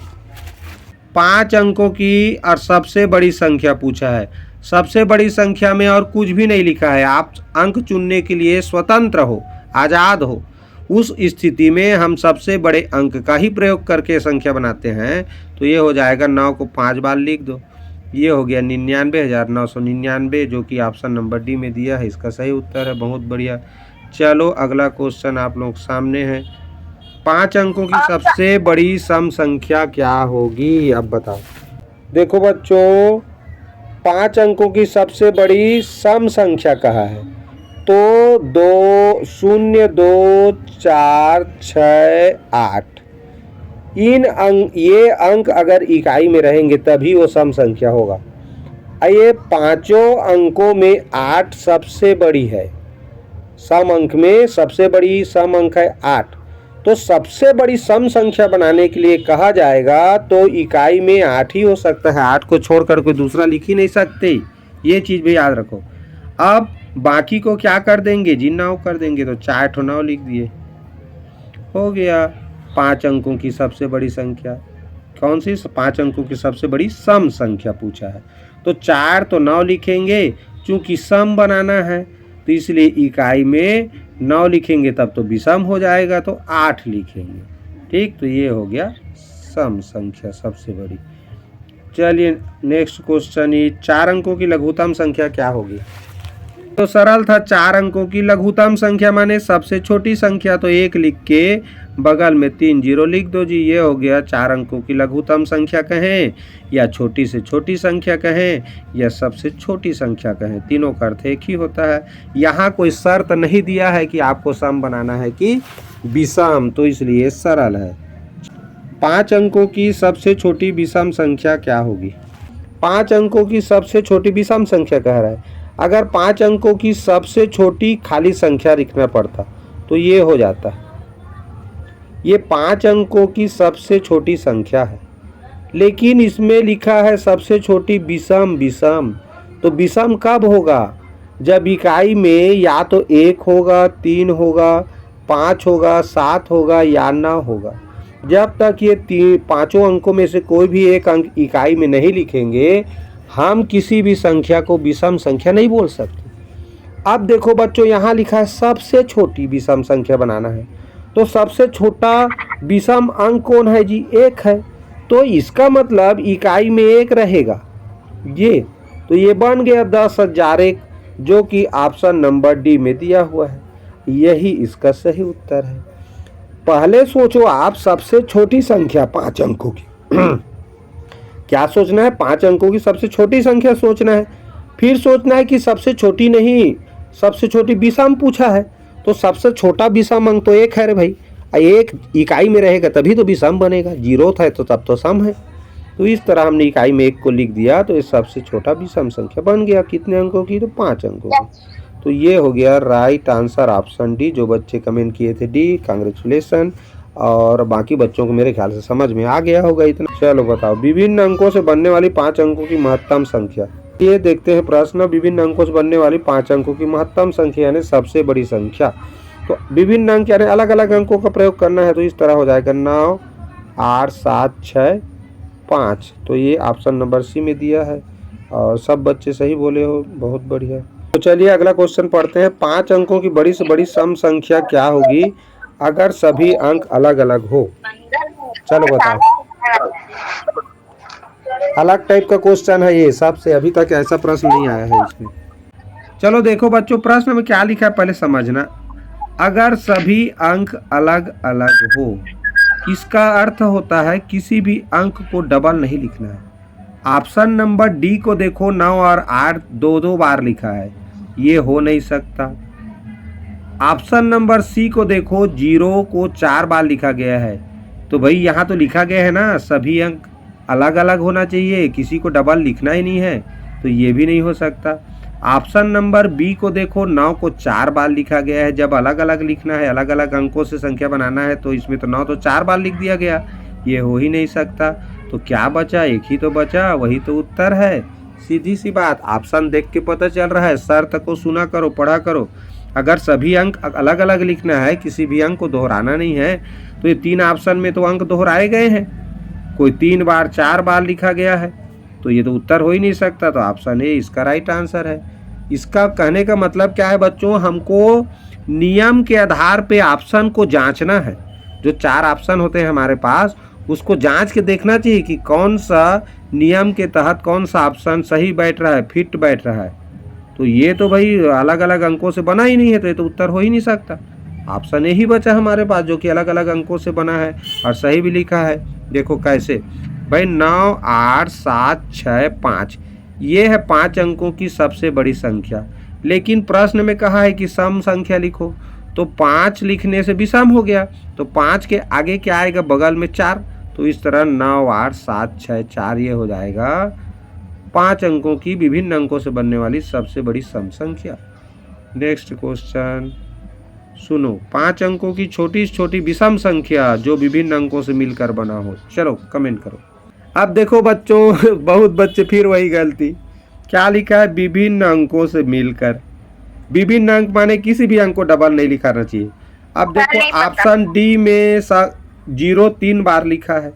5 अंकों की और सबसे बड़ी संख्या पूछा है। सबसे बड़ी संख्या में और कुछ भी नहीं लिखा है, आप अंक चुनने के लिए स्वतंत्र हो, आज़ाद हो। उस स्थिति में हम सबसे बड़े अंक का ही प्रयोग करके संख्या बनाते हैं। तो ये हो जाएगा 9 को 5 बार लिख दो, ये हो गया 99,999, जो कि ऑप्शन नंबर डी में दिया है, इसका सही उत्तर है। बहुत बढ़िया। चलो अगला क्वेश्चन आप लोग सामने है, 5 अंकों की सबसे बड़ी सम संख्या क्या होगी? अब बताओ। देखो बच्चों, 5 अंकों की सबसे बड़ी सम संख्या कहा है, तो 2 0 2 4 6 8 ये अंक अगर इकाई में रहेंगे तभी वो सम संख्या होगा। ये पांचों अंकों में 8 सबसे बड़ी है, सम अंक में सबसे बड़ी सम अंक है 8। तो सबसे बड़ी सम संख्या बनाने के लिए कहा जाएगा तो इकाई में 8 ही हो सकता है, 8 को छोड़कर कोई दूसरा लिख ही नहीं सकते, ये चीज़ भी याद रखो। अब बाकी को क्या कर देंगे जी? 9 कर देंगे, तो 4 ठो 9 लिख दिए, हो गया 5 अंकों की सबसे बड़ी संख्या। कौन सी? 5 अंकों की सबसे बड़ी सम संख्या पूछा है, तो 4 तो 9 लिखेंगे, चूंकि सम बनाना है तो इसलिए इकाई में 9 लिखेंगे, तब तो विषम हो जाएगा, तो 8 लिखेंगे, ठीक। तो ये हो गया सम संख्या सबसे बड़ी। चलिए नेक्स्ट क्वेश्चन, ये 4 अंकों की लघुत्तम संख्या क्या होगी? तो सरल था, 4 अंकों की लघुत्तम संख्या माने सबसे छोटी संख्या, तो 1 लिख के बगल में 3 0 लिख दो जी, ये हो गया 4 अंकों की लघुत्तम संख्या कहें, या छोटी से छोटी संख्या कहें, या सबसे छोटी संख्या कहें, तीनों का अर्थ एक ही होता है। यहाँ कोई शर्त नहीं दिया है कि आपको सम बनाना है कि विषम, तो इसलिए सरल है। 5 अंकों की सबसे छोटी विषम संख्या क्या होगी? 5 अंकों की सबसे छोटी विषम संख्या कह रहा है। अगर 5 अंकों की सबसे छोटी खाली संख्या लिखना पड़ता तो ये हो जाता है, ये 5 अंकों की सबसे छोटी संख्या है, लेकिन इसमें लिखा है सबसे छोटी विषम। विषम तो विषम कब होगा? जब इकाई में या तो 1 होगा, 3 होगा, 5 होगा, 7 होगा या 9 होगा। जब तक ये 5 अंकों में से कोई भी एक अंक इकाई में नहीं लिखेंगे, हम किसी भी संख्या को विषम संख्या नहीं बोल सकते। अब देखो बच्चों, यहाँ लिखा है सबसे छोटी विषम संख्या बनाना है, तो सबसे छोटा विषम अंक कौन है जी? 1 है, तो इसका मतलब इकाई में 1 रहेगा, ये तो ये बन गया 10,001, जो कि ऑप्शन नंबर डी में दिया हुआ है, यही इसका सही उत्तर है। पहले सोचो आप, सबसे छोटी संख्या 5 अंकों की क्या सोचना है? 5 अंकों की सबसे छोटी संख्या सोचना है, फिर सोचना है कि सबसे छोटी नहीं, सबसे छोटी विषम पूछा है, तो सबसे छोटा विषम अंक तो 1 है रे भाई, 1 इकाई में रहेगा तभी तो विषम बनेगा, 0 था तो तब तो सम है। तो इस तरह हमने इकाई में 1 को लिख दिया, तो ये सबसे छोटा विषम संख्या बन गया। कितने अंकों की? तो 5 अंकों की। तो ये हो गया राइट आंसर ऑप्शन डी। जो बच्चे कमेंट किए थे डी, कांग्रेचुलेसन, और बाकी बच्चों को मेरे ख्याल से समझ में आ गया होगा इतना। चलो बताओ, विभिन्न अंकों से बनने वाली 5 अंकों की महत्तम संख्या। ये देखते हैं प्रश्न, विभिन्न अंकों से बनने वाली 5 अंकों की महत्तम संख्या यानी सबसे बड़ी संख्या। तो विभिन्न अंक यानी अलग अलग अंकों का प्रयोग करना है, तो इस तरह हो जाएगा 9 8 7 6 5। तो ये ऑप्शन नंबर सी में दिया है, और सब बच्चे सही बोले हो, बहुत बढ़िया। तो चलिए अगला क्वेश्चन पढ़ते हैं, 5 अंकों की बड़ी से बड़ी सम संख्या क्या होगी अगर सभी अंक अलग अलग हो? चलो बताओ, अलग टाइप का क्वेश्चन है ये, सबसे अभी तक ऐसा प्रश्न नहीं आया है इसमें। चलो देखो बच्चों, प्रश्न में क्या लिखा है पहले समझना। अगर सभी अंक अलग अलग हो, इसका अर्थ होता है किसी भी अंक को डबल नहीं लिखना है। ऑप्शन नंबर डी को देखो, 9 और 8 2 2 बार लिखा है, ये हो नहीं सकता। ऑप्शन नंबर सी को देखो, 0 को 4 बार लिखा गया है। तो भाई यहाँ तो लिखा गया है ना सभी अंक अलग अलग होना चाहिए, किसी को डबल लिखना ही नहीं है, तो ये भी नहीं हो सकता। ऑप्शन नंबर बी को देखो, 9 को 4 बार लिखा गया है। जब अलग अलग लिखना है, अलग अलग अंकों से संख्या बनाना है, तो इसमें तो 9 तो 4 बार लिख दिया गया, ये हो ही नहीं सकता। तो क्या बचा? एक ही तो बचा, वही तो उत्तर है। सीधी सी बात, ऑप्शन देख के पता चल रहा है। शर्त को सुना करो, पढ़ा करो। अगर सभी अंक अलग अलग लिखना है, किसी भी अंक को दोहराना नहीं है, तो ये 3 ऑप्शन में तो अंक दोहराए गए हैं। कोई 3 बार 4 बार लिखा गया है, तो ये तो उत्तर हो ही नहीं सकता। तो ऑप्शन ए इसका राइट आंसर है। इसका कहने का मतलब क्या है बच्चों, हमको नियम के आधार पे ऑप्शन को जांचना है। जो 4 ऑप्शन होते हैं हमारे पास, उसको जांच के देखना चाहिए कि कौन सा नियम के तहत कौन सा ऑप्शन सही बैठ रहा है, फिट बैठ रहा है। तो ये तो भाई अलग अलग अंकों से बना ही नहीं है, तो ये तो उत्तर हो ही नहीं सकता। ऑप्शन ए ही बचा हमारे पास, जो कि अलग अलग अंकों से बना है और सही भी लिखा है। देखो कैसे भाई, 9, 8, 7, 6, 5, ये है 5 अंकों की सबसे बड़ी संख्या। लेकिन प्रश्न में कहा है कि सम संख्या लिखो, तो 5 लिखने से विषम हो गया, तो 5 के आगे क्या आएगा? बगल में 4। तो इस तरह 9, 8, 7, 6, 4 ये हो जाएगा 5 अंकों की विभिन्न अंकों से बनने वाली सबसे बड़ी सम संख्या। नेक्स्ट क्वेश्चन सुनो, 5 अंकों की छोटी से छोटी विषम संख्या जो विभिन्न अंकों से मिलकर बना हो। चलो कमेंट करो। अब देखो बच्चों, बहुत बच्चे फिर वही गलती, क्या लिखा है? विभिन्न अंकों से मिलकर। विभिन्न अंक माने किसी भी अंक को डबल नहीं लिखाना चाहिए। अब देखो ऑप्शन डी में 0 3 बार लिखा है,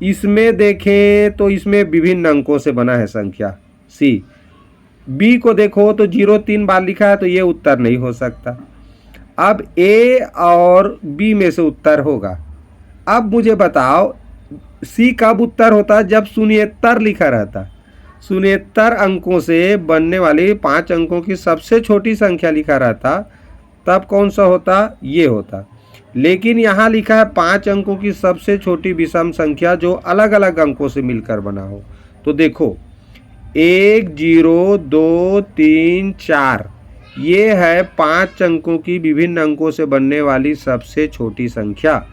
इसमें देखें तो इसमें विभिन्न अंकों से बना है संख्या सी। बी को देखो तो 0 3 बार लिखा है, तो ये उत्तर नहीं हो सकता। अब ए और बी में से उत्तर होगा। अब मुझे बताओ सी कब उत्तर होता? जब शून्येतर लिखा रहता। शून्येतर अंकों से बनने वाली 5 अंकों की सबसे छोटी संख्या लिखा रहता, तब कौन सा होता? ये होता। लेकिन यहाँ लिखा है 5 अंकों की सबसे छोटी विषम संख्या जो अलग अलग अंकों से मिलकर बना हो। तो देखो 1, 0, 2, 3, 4, ये है 5 अंकों की विभिन्न अंकों से बनने वाली सबसे छोटी संख्या।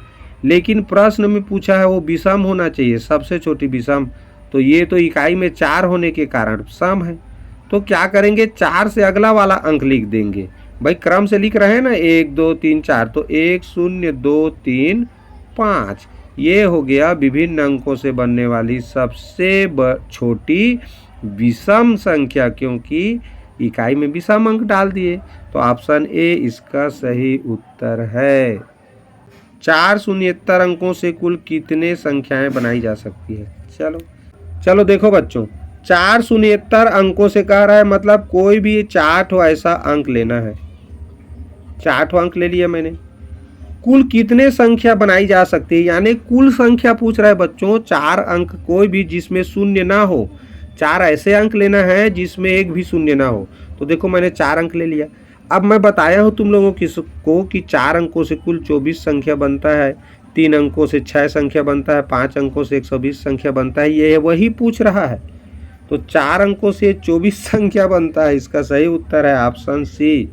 लेकिन प्रश्न में पूछा है वो विषम होना चाहिए, सबसे छोटी विषम। तो ये तो इकाई में 4 होने के कारण सम है। तो क्या करेंगे? 4 से अगला वाला अंक लिख देंगे। भाई क्रम से लिख रहे हैं ना, 1, 2, 3, 4, तो 1, 0, 2, 3, 5, ये हो गया विभिन्न अंकों से बनने वाली सबसे छोटी विषम संख्या, क्योंकि इकाई में विषम अंक डाल दिए। तो ऑप्शन ए इसका सही उत्तर है। 4 शून्येतर अंकों से कुल कितने संख्याएं बनाई जा सकती है? चलो देखो बच्चों, 4 शून्येतर अंकों से कह रहा है, मतलब कोई भी 4 ऐसा अंक लेना है। 4 अंक ले लिया मैंने। कुल कितने संख्या बनाई जा सकती है, यानी कुल संख्या पूछ रहा है बच्चों। 4 अंक कोई भी जिसमें शून्य ना हो, 4 ऐसे अंक लेना है जिसमें एक भी शून्य ना हो। तो देखो मैंने 4 अंक ले लिया। अब मैं बताया हूँ तुम लोगों को कि 4 अंकों से कुल 24 संख्या बनता है, 3 अंकों से 6 संख्या बनता है, 5 अंकों से 120 संख्या बनता है। ये वही पूछ रहा है। तो 4 अंकों से 24 संख्या बनता है। इसका सही उत्तर है ऑप्शन सी।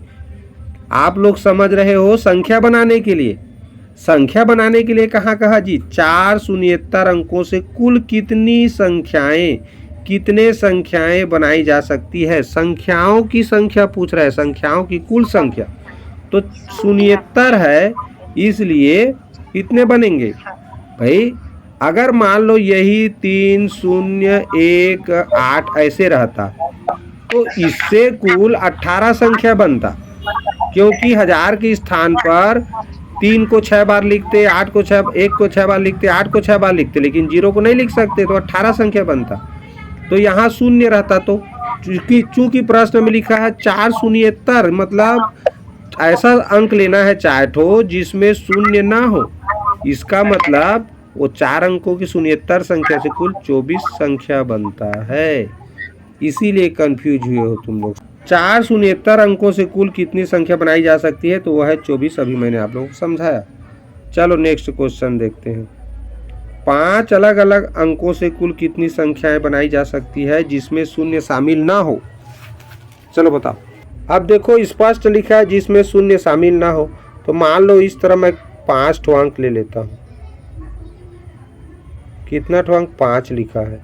आप लोग समझ रहे हो? संख्या बनाने के लिए, संख्या बनाने के लिए कहाँ जी? 4 शून्येतर अंकों से कुल कितने संख्याएं बनाई जा सकती है। संख्याओं की संख्या पूछ रहा है, संख्याओं की कुल संख्या। तो शून्येतर है, इसलिए कितने बनेंगे भाई? अगर मान लो यही 3, 0, 1, 8 ऐसे रहता, तो इससे कुल 18 संख्या बनता, क्योंकि 1000 के स्थान पर 3 को 6 बार लिखते, 8 को 6, 1 को 6 बार लिखते, 8 को 6 बार लिखते, लेकिन 0 को नहीं लिख सकते, तो 18 संख्या बनता। तो यहाँ शून्य रहता। तो चूंकि प्रश्न में लिखा है 4 शून्येतर, मतलब ऐसा अंक लेना है 4 जिसमें शून्य ना हो। इसका मतलब वो 4 अंकों की शून्येतर संख्या से कुल 24 संख्या बनता है। इसीलिए कंफ्यूज हुए हो तुम लोग। 4 शून्येतर अंकों से कुल कितनी संख्या बनाई जा सकती है? तो वह है 24। अभी मैंने आप लोगों को समझाया। चलो नेक्स्ट क्वेश्चन देखते हैं। 5 अलग अलग अंकों से कुल कितनी संख्याएं बनाई जा सकती है जिसमें शून्य शामिल ना हो? चलो बताओ। अब देखो स्पष्ट लिखा है जिसमें शून्य शामिल ना हो, तो मान लो इस तरह मैं 5 ठो अंक ले लेता हूँ। कितना ठो अंक? 5 लिखा है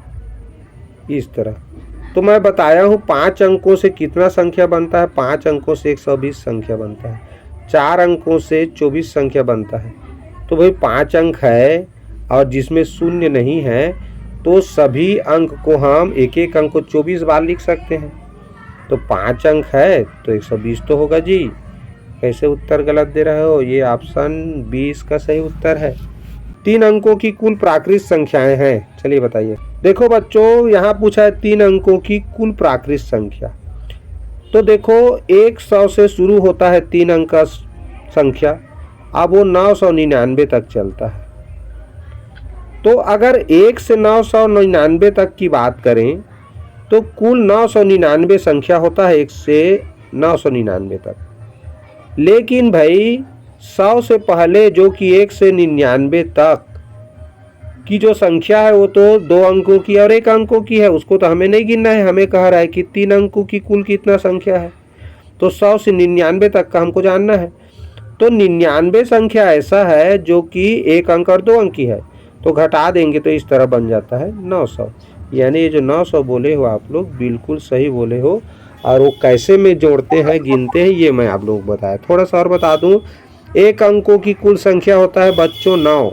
इस तरह। तो मैं बताया हूँ 5 अंकों से कितना संख्या बनता है? 5 अंकों से 120 संख्या बनता है। 4 अंकों से 24 संख्या बनता है। तो भाई 5 अंक है और जिसमें शून्य नहीं है, तो सभी अंक को हम एक एक अंक को 24 बार लिख सकते हैं। तो 5 अंक है तो 120 तो होगा जी। कैसे उत्तर गलत दे रहे हो? ये ऑप्शन 20 का सही उत्तर है। 3 अंकों की कुल प्राकृत संख्याएं हैं। चलिए बताइए। देखो बच्चों, यहाँ पूछा है 3 अंकों की कुल प्राकृत संख्या। तो देखो 100 से शुरू होता है 3 अंक का संख्या, अब वो 999 तक चलता है। तो अगर 1 से 999 तक की बात करें तो कुल 999 संख्या होता है 1 से 999 तक। लेकिन भाई 100 से पहले जो कि 1 से 99 तक की जो संख्या है वो तो 2 अंकों की और 1 अंकों की है, उसको तो हमें नहीं गिनना है। हमें कह रहा है कि 3 अंकों की कुल कितना संख्या है, तो 100 से 99 तक का हमको जानना है। तो 99 संख्या ऐसा है जो कि 1 अंक और 2 अंक की है, तो घटा देंगे तो इस तरह बन जाता है 900। यानी ये जो 900 बोले हो आप लोग बिल्कुल सही बोले हो। और वो कैसे में जोड़ते हैं, गिनते हैं, ये मैं आप लोग बताया। थोड़ा सा और बता दूं, 1 अंकों की कुल संख्या होता है बच्चों 9,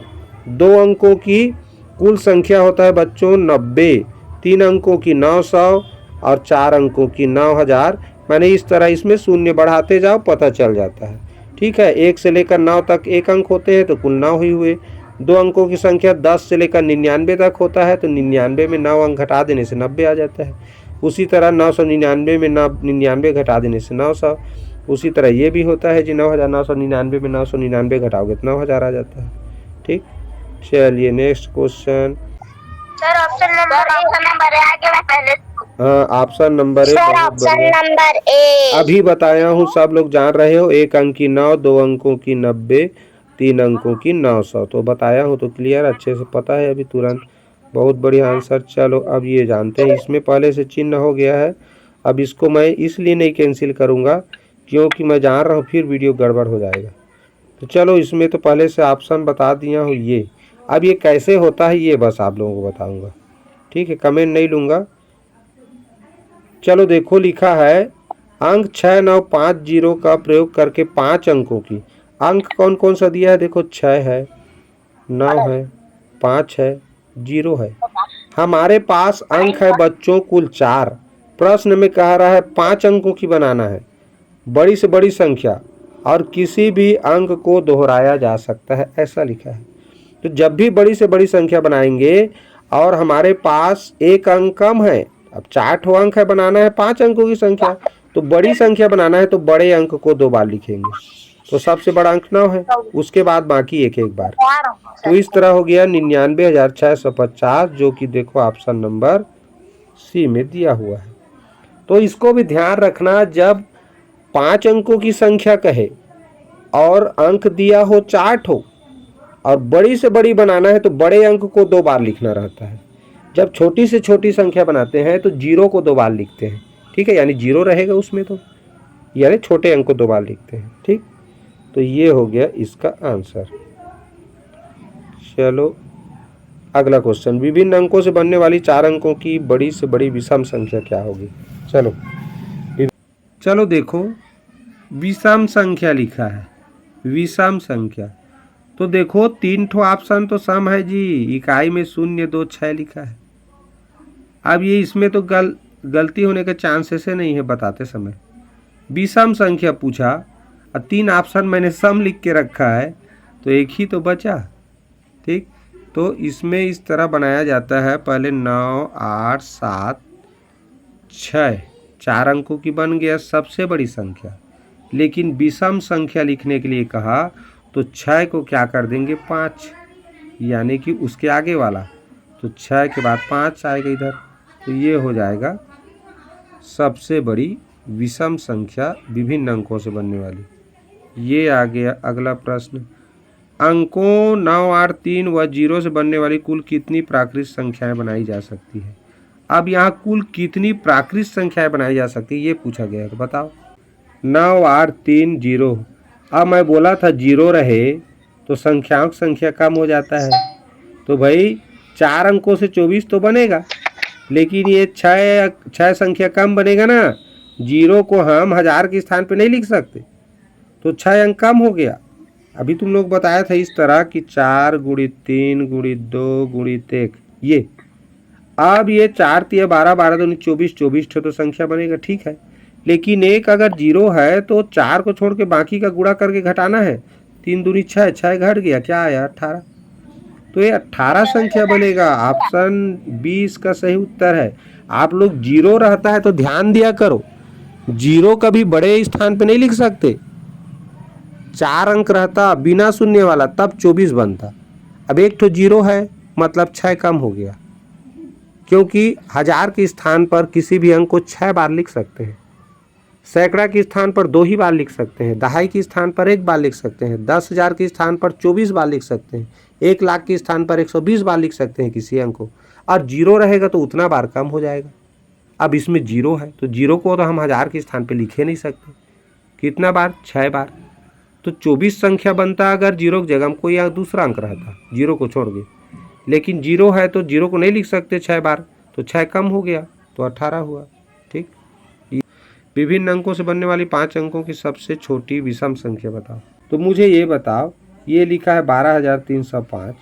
2 अंकों की कुल संख्या होता है बच्चों 90, 3 अंकों की 900 और 4 अंकों की 9000। मैंने इस तरह इसमें शून्य बढ़ाते जाओ, पता चल जाता है। ठीक है, 1 से लेकर 9 तक 1 अंक होते हैं तो कुल 9 ही हुए। 2 अंकों की संख्या 10 से लेकर 99 तक होता है तो 99 में 9 अंक घटा देने से 90 आ जाता है। उसी तरह 999 में 99 घटा देने से 900। उसी तरह ये भी होता है जी 9999 में 999 घटाओगे तो 9000 आ जाता है। ठीक, चलिए next question. Sir option number A आगे मैं पहले। हाँ, option number A. Sir option number A अभी बताया हूँ, सब लोग जान रहे हो। 1 अंक की 9, 2 अंकों की 90, 3 अंकों की 900। तो बताया हूँ तो क्लियर, अच्छे से पता है अभी तुरंत। बहुत बढ़िया आंसर। चलो अब ये जानते हैं, इसमें पहले से चिन्ह हो गया है। अब इसको मैं इसलिए नहीं कैंसिल करूँगा क्योंकि मैं जान रहा हूँ फिर वीडियो गड़बड़ हो जाएगा। तो चलो इसमें तो पहले से ऑप्शन बता दिया हूँ ये। अब ये कैसे होता है ये बस आप लोगों को बताऊँगा। ठीक है, कमेंट नहीं लूँगा। चलो देखो, लिखा है अंक 6950 का प्रयोग करके 5 अंकों की। अंक कौन कौन सा दिया है? देखो 6 है, 9 है, 5 है, 0 है। हमारे पास अंक है बच्चों कुल 4। प्रश्न में कह रहा है 5 अंकों की बनाना है, बड़ी से बड़ी संख्या, और किसी भी अंक को दोहराया जा सकता है, ऐसा लिखा है। तो जब भी बड़ी से बड़ी संख्या बनाएंगे और हमारे पास 1 अंक कम है, अब 4 ठो अंक है, बनाना है 5 अंकों की संख्या, तो बड़ी संख्या बनाना है तो बड़े अंक को 2 बार लिखेंगे। तो सबसे बड़ा अंक 9 है, उसके बाद बाकी एक एक बार। तो इस तरह हो गया 99,650, जो कि देखो ऑप्शन नंबर सी में दिया हुआ है। तो इसको भी ध्यान रखना, जब 5 अंकों की संख्या कहे और अंक दिया हो 4 ठो और बड़ी से बड़ी बनाना है तो बड़े अंक को 2 बार लिखना रहता है। जब छोटी से छोटी संख्या बनाते हैं तो 0 को 2 बार लिखते हैं। ठीक है, यानी 0 रहेगा उसमें, तो यानी छोटे अंक को 2 बार लिखते हैं। ठीक, तो ये हो गया इसका आंसर। चलो अगला क्वेश्चन, विभिन्न अंकों से बनने वाली 4 अंकों की बड़ी से बड़ी विषम संख्या क्या होगी? चलो देखो, विषम संख्या लिखा है, विषम संख्या। तो देखो 3 ठो ऑप्शन तो सम है जी, इकाई में 0, 2, 6 लिखा है। अब ये इसमें तो गलती होने के चांसेस नहीं है बताते समय। विषम संख्या पूछा और 3 ऑप्शन मैंने सम लिख के रखा है, तो एक ही तो बचा। ठीक, तो इसमें इस तरह बनाया जाता है, पहले 9, 8, 7, 6, 4 अंकों की बन गया सबसे बड़ी संख्या। लेकिन विषम संख्या लिखने के लिए कहा तो 6 को क्या कर देंगे 5, यानी कि उसके आगे वाला, तो 6 के बाद 5 आएगा इधर, तो ये हो जाएगा सबसे बड़ी विषम संख्या विभिन्न अंकों से बनने वाली। ये आ गया अगला प्रश्न, अंकों 9, 8, 3 व 0 से बनने वाली कुल कितनी प्राकृत संख्याएं बनाई जा सकती है? अब यहाँ कुल कितनी प्राकृत संख्याएं बनाई जा सकती है ये पूछा गया है, तो बताओ। 9830। अब मैं बोला था जीरो रहे तो संख्याओं संख्या कम हो जाता है, तो भाई 4 अंकों से 24 तो बनेगा, लेकिन ये छः संख्या कम बनेगा ना। जीरो को हम 1000 के स्थान पे नहीं लिख सकते, तो 6 अंक कम हो गया। अभी तुम लोग बताया था इस तरह कि 4 गुणित 3 गुणित 2 गुणित 1, ये अब ये 4 तिया 12, 12 दूनी 24, 24 तो संख्या बनेगा, ठीक है। लेकिन एक अगर जीरो है तो 4 को छोड़ के बाकी का गुणा करके घटाना है। 3 दूनी 6, 6 घट गया, क्या आया 18, तो ये 18 संख्या बनेगा। ऑप्शन 20 का सही उत्तर है। आप लोग जीरो रहता है तो ध्यान दिया करो, जीरो कभी बड़े स्थान पे नहीं लिख सकते। 4 अंक रहता बिना शून्य वाला तब 24 बनता। अब एक तो जीरो है मतलब 6 कम हो गया, क्योंकि 1000 के स्थान पर किसी भी अंक को 6 बार लिख सकते हैं, सैकड़ा के स्थान पर 2 ही बार लिख सकते हैं, दहाई के स्थान पर 1 बार लिख सकते हैं, 10,000 के स्थान पर 24 बार लिख सकते हैं, 1 लाख के स्थान पर 120 बार लिख सकते हैं किसी अंक को। और जीरो रहेगा तो उतना बार कम हो जाएगा। अब इसमें जीरो है तो जीरो को तो हम 1000 के स्थान पर लिखे नहीं सकते, कितना बार 6 बार, तो 24 संख्या बनता अगर जीरो की जगह में कोई दूसरा अंक रहता जीरो को छोड़ के। लेकिन जीरो है तो जीरो को नहीं लिख सकते 6 बार, तो 6 कम हो गया तो 18 हुआ, ठीक। विभिन्न अंकों से बनने वाली 5 अंकों की सबसे छोटी विषम संख्या बताओ। तो मुझे ये बताओ, ये लिखा है 12,305,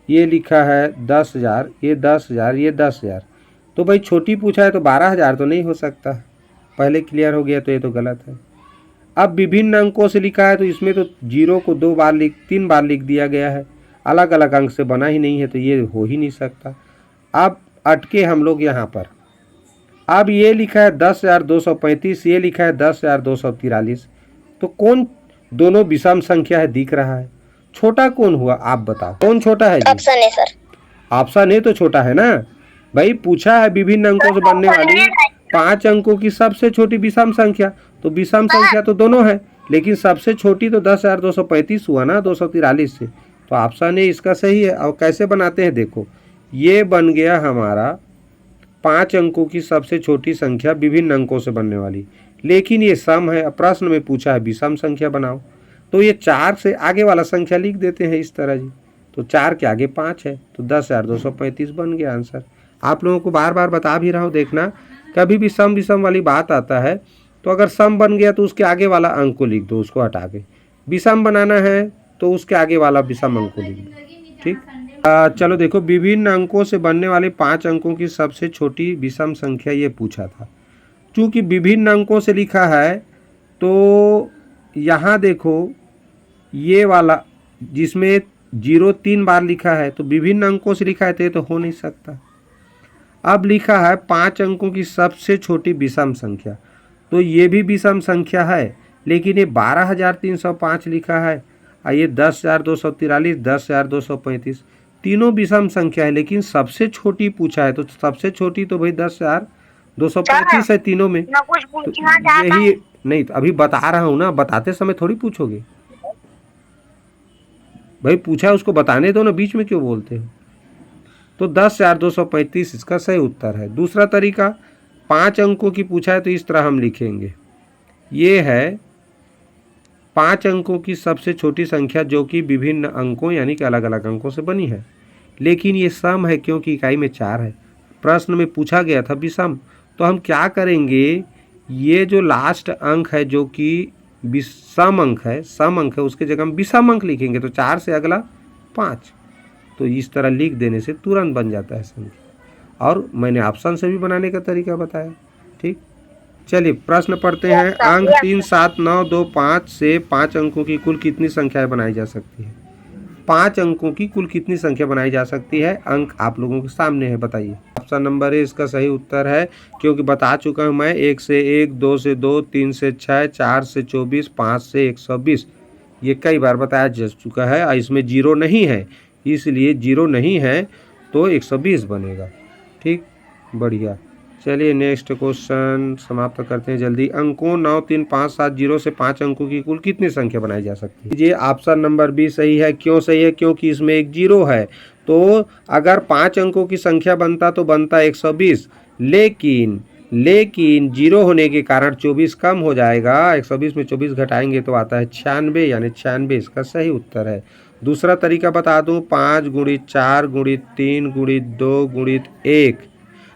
ये लिखा है 10,000, ये 10,000, ये 10,000, तो भाई छोटी पूछा है तो 12,000 तो नहीं हो सकता, पहले क्लियर हो गया, तो ये तो गलत है। अब विभिन्न अंकों से लिखा है तो इसमें तो जीरो को 3 बार लिख दिया गया है, अलग अलग अंक से बना ही नहीं है, तो ये हो ही नहीं सकता। अब अटके हम लोग यहाँ पर। अब ये लिखा है 10,235, ये लिखा है 10,243, तो कौन दोनों विषम संख्या है दिख रहा है, छोटा कौन हुआ आप बताओ, कौन छोटा है जी? Option A sir. Option A तो छोटा है ना भाई। पूछा है विभिन्न अंकों से बनने वाली 5 अंकों की सबसे छोटी विषम संख्या, तो विषम संख्या तो दोनों है, लेकिन सबसे छोटी तो 10,235 हुआ ना 243 से, तो ऑप्शन ए इसका सही है। और कैसे बनाते हैं देखो, ये बन गया हमारा 5 अंकों की सबसे छोटी संख्या विभिन्न अंकों से बनने वाली, लेकिन ये सम है, प्रश्न में पूछा है विषम संख्या बनाओ, तो ये 4 से आगे वाला संख्या लिख देते हैं इस तरह जी, तो 4 के आगे 5 है, तो 10,235 बन गया आंसर। आप लोगों को बार बार बता भी रहा हूँ, देखना कभी भी सम विषम वाली बात आता है तो अगर सम बन गया तो उसके आगे वाला अंक को लिख दो, उसको हटा के। विषम बनाना है तो उसके आगे वाला विषम अंक को लिख दो, ठीक। चलो देखो, विभिन्न अंकों से बनने वाले 5 अंकों की सबसे छोटी विषम संख्या ये पूछा था। चूँकि विभिन्न अंकों से लिखा है तो यहाँ देखो ये वाला जिसमें 0 3 बार लिखा है तो विभिन्न अंकों से लिखा है तो ये तो हो नहीं सकता। अब लिखा है 5 अंकों की सबसे छोटी विषम संख्या, तो ये भी विषम संख्या है, लेकिन ये 12,305 लिखा है और ये 10,243, 10,235, तीनों विषम संख्या है, लेकिन सबसे छोटी पूछा है, तो सबसे छोटी तो भाई 10,235 है तीनों में। मैं कुछ तो पूछना चाहता हूँ। यही नहीं, तो अभी बता रहा हूँ ना, बताते समय थोड़ी पूछोगे भाई, पूछा उसको बताने दो ना, बीच में क्यों बोलते हो। तो 10,235 इसका सही उत्तर है। दूसरा तरीका, 5 अंकों की पूछा है तो इस तरह हम लिखेंगे, ये है 5 अंकों की सबसे छोटी संख्या जो कि विभिन्न अंकों यानी कि अलग अलग अंकों से बनी है, लेकिन ये सम है क्योंकि इकाई में 4 है। प्रश्न में पूछा गया था विषम, तो हम क्या करेंगे, ये जो लास्ट अंक है जो कि सम अंक है, उसके जगह हम विषम अंक लिखेंगे, तो 4 से अगला 5, तो इस तरह लिख देने से तुरंत बन जाता है संख्या। और मैंने ऑप्शन से भी बनाने का तरीका बताया, ठीक। चलिए प्रश्न पढ़ते हैं। अंक 3, 7, 9, 2, 5 से 5 अंकों की कुल कितनी संख्याएं बनाई जा सकती है? 5 अंकों की कुल कितनी संख्या बनाई जा सकती है? अंक आप लोगों के सामने है, बताइए। ऑप्शन नंबर ए इसका सही उत्तर है, क्योंकि बता चुका हूँ मैं, 1 से 1, 2 से 2, 3 से 6, 4 से 24, 5 से 120, ये कई बार बताया जा चुका है। और इसमें जीरो नहीं है, इसलिए जीरो नहीं है तो 120 बनेगा, ठीक, बढ़िया। चलिए नेक्स्ट क्वेश्चन समाप्त करते हैं जल्दी। अंकों 9, 3, 5, 7, 0 से 5 अंकों की कुल कितनी संख्या बनाई जा सकती है? ये ऑप्शन नंबर बी सही है। क्यों सही है? क्योंकि इसमें एक जीरो है, तो अगर 5 अंकों की संख्या बनता तो बनता 120, लेकिन लेकिन जीरो होने के कारण 24 कम हो जाएगा। 120 में 24 घटाएंगे तो आता है 96, यानी 96 इसका सही उत्तर है। दूसरा तरीका बता दूं, 5 गुणित 4 गुणित 3 गुणित 2 गुणित 1,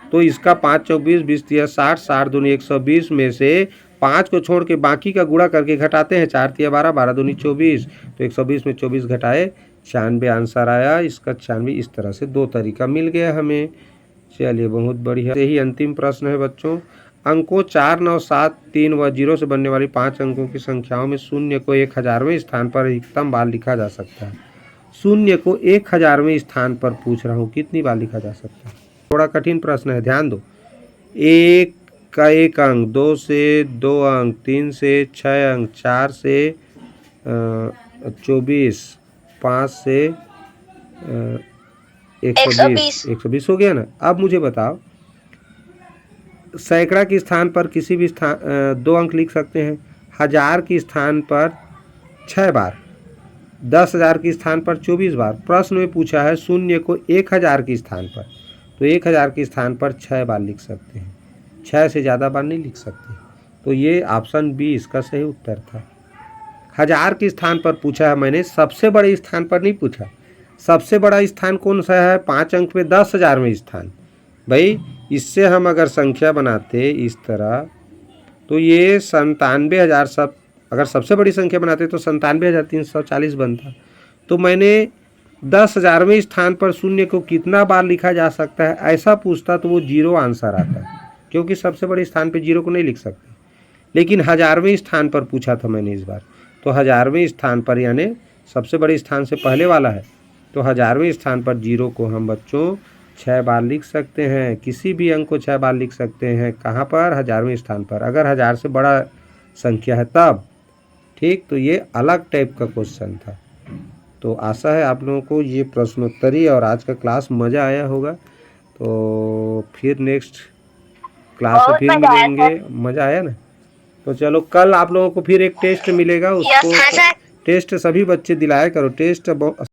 तो इसका 5 24 20 तिया 60, 60 दूनी 120 में से 5 को छोड़ के बाकी का गुणा करके घटाते हैं, 4 तिया 12, 12 दूनी 24, तो 120 में 24 घटाए 96 आंसर आया। इसका 96 इस तरह से दो तरीका मिल गया हमें। चलिए बहुत बढ़िया। यही अंतिम प्रश्न है बच्चों। अंकों 4 9 7 3 व 0 से बनने वाली 5 अंकों की संख्याओं में शून्य को 1000वें स्थान पर अधिकतम बार लिखा जा सकता है। शून्य को 1000वें स्थान पर पूछ रहा हूँ, कितनी बार लिखा जा सकता है? थोड़ा कठिन प्रश्न है, ध्यान दो। 1 का 1 अंक, 2 से 2 अंक, 3 से 6 अंक, 4 से 24, 5 से 120, 120 हो गया ना। अब मुझे बताओ, सैकड़ा के स्थान पर किसी भी स्थान 2 अंक लिख सकते हैं, 1000 के स्थान पर 6 बार, 10,000 के स्थान पर 24 बार। प्रश्न में पूछा है शून्य को 1000 के स्थान पर, तो 1000 के स्थान पर 6 बार लिख सकते हैं, 6 से ज़्यादा बार नहीं लिख सकते। तो ये ऑप्शन बी इसका सही उत्तर था। 1000 के स्थान पर पूछा है मैंने, सबसे बड़े स्थान पर नहीं पूछा। सबसे बड़ा स्थान कौन सा है? 5 अंक में 10,000वें स्थान। भाई इससे हम अगर संख्या बनाते इस तरह, तो ये 97,000, सब अगर सबसे बड़ी संख्या बनाते तो 97,340 बनता। तो मैंने 10,000वें स्थान पर शून्य को कितना बार लिखा जा सकता है ऐसा पूछता तो वो 0 आंसर आता, क्योंकि सबसे बड़े स्थान पर 0 को नहीं लिख सकते। लेकिन 1000वें स्थान पर पूछा था मैंने इस बार, तो 1000वें स्थान पर यानी सबसे बड़े स्थान से पहले वाला है, तो 1000वें स्थान पर 0 को हम बच्चों 6 बार लिख सकते हैं। किसी भी अंक को 6 बार लिख सकते हैं। कहाँ पर? 1000वें स्थान पर, अगर 1000 से बड़ा संख्या है तब। ठीक, तो ये अलग टाइप का क्वेश्चन था। तो आशा है आप लोगों को ये प्रश्नोत्तरी और आज का क्लास मज़ा आया होगा। तो फिर नेक्स्ट क्लास में फिर मिलेंगे। मज़ा आया ना? तो चलो कल आप लोगों को फिर एक टेस्ट मिलेगा, उसको टेस्ट सभी बच्चे दिलाया करो। टेस्ट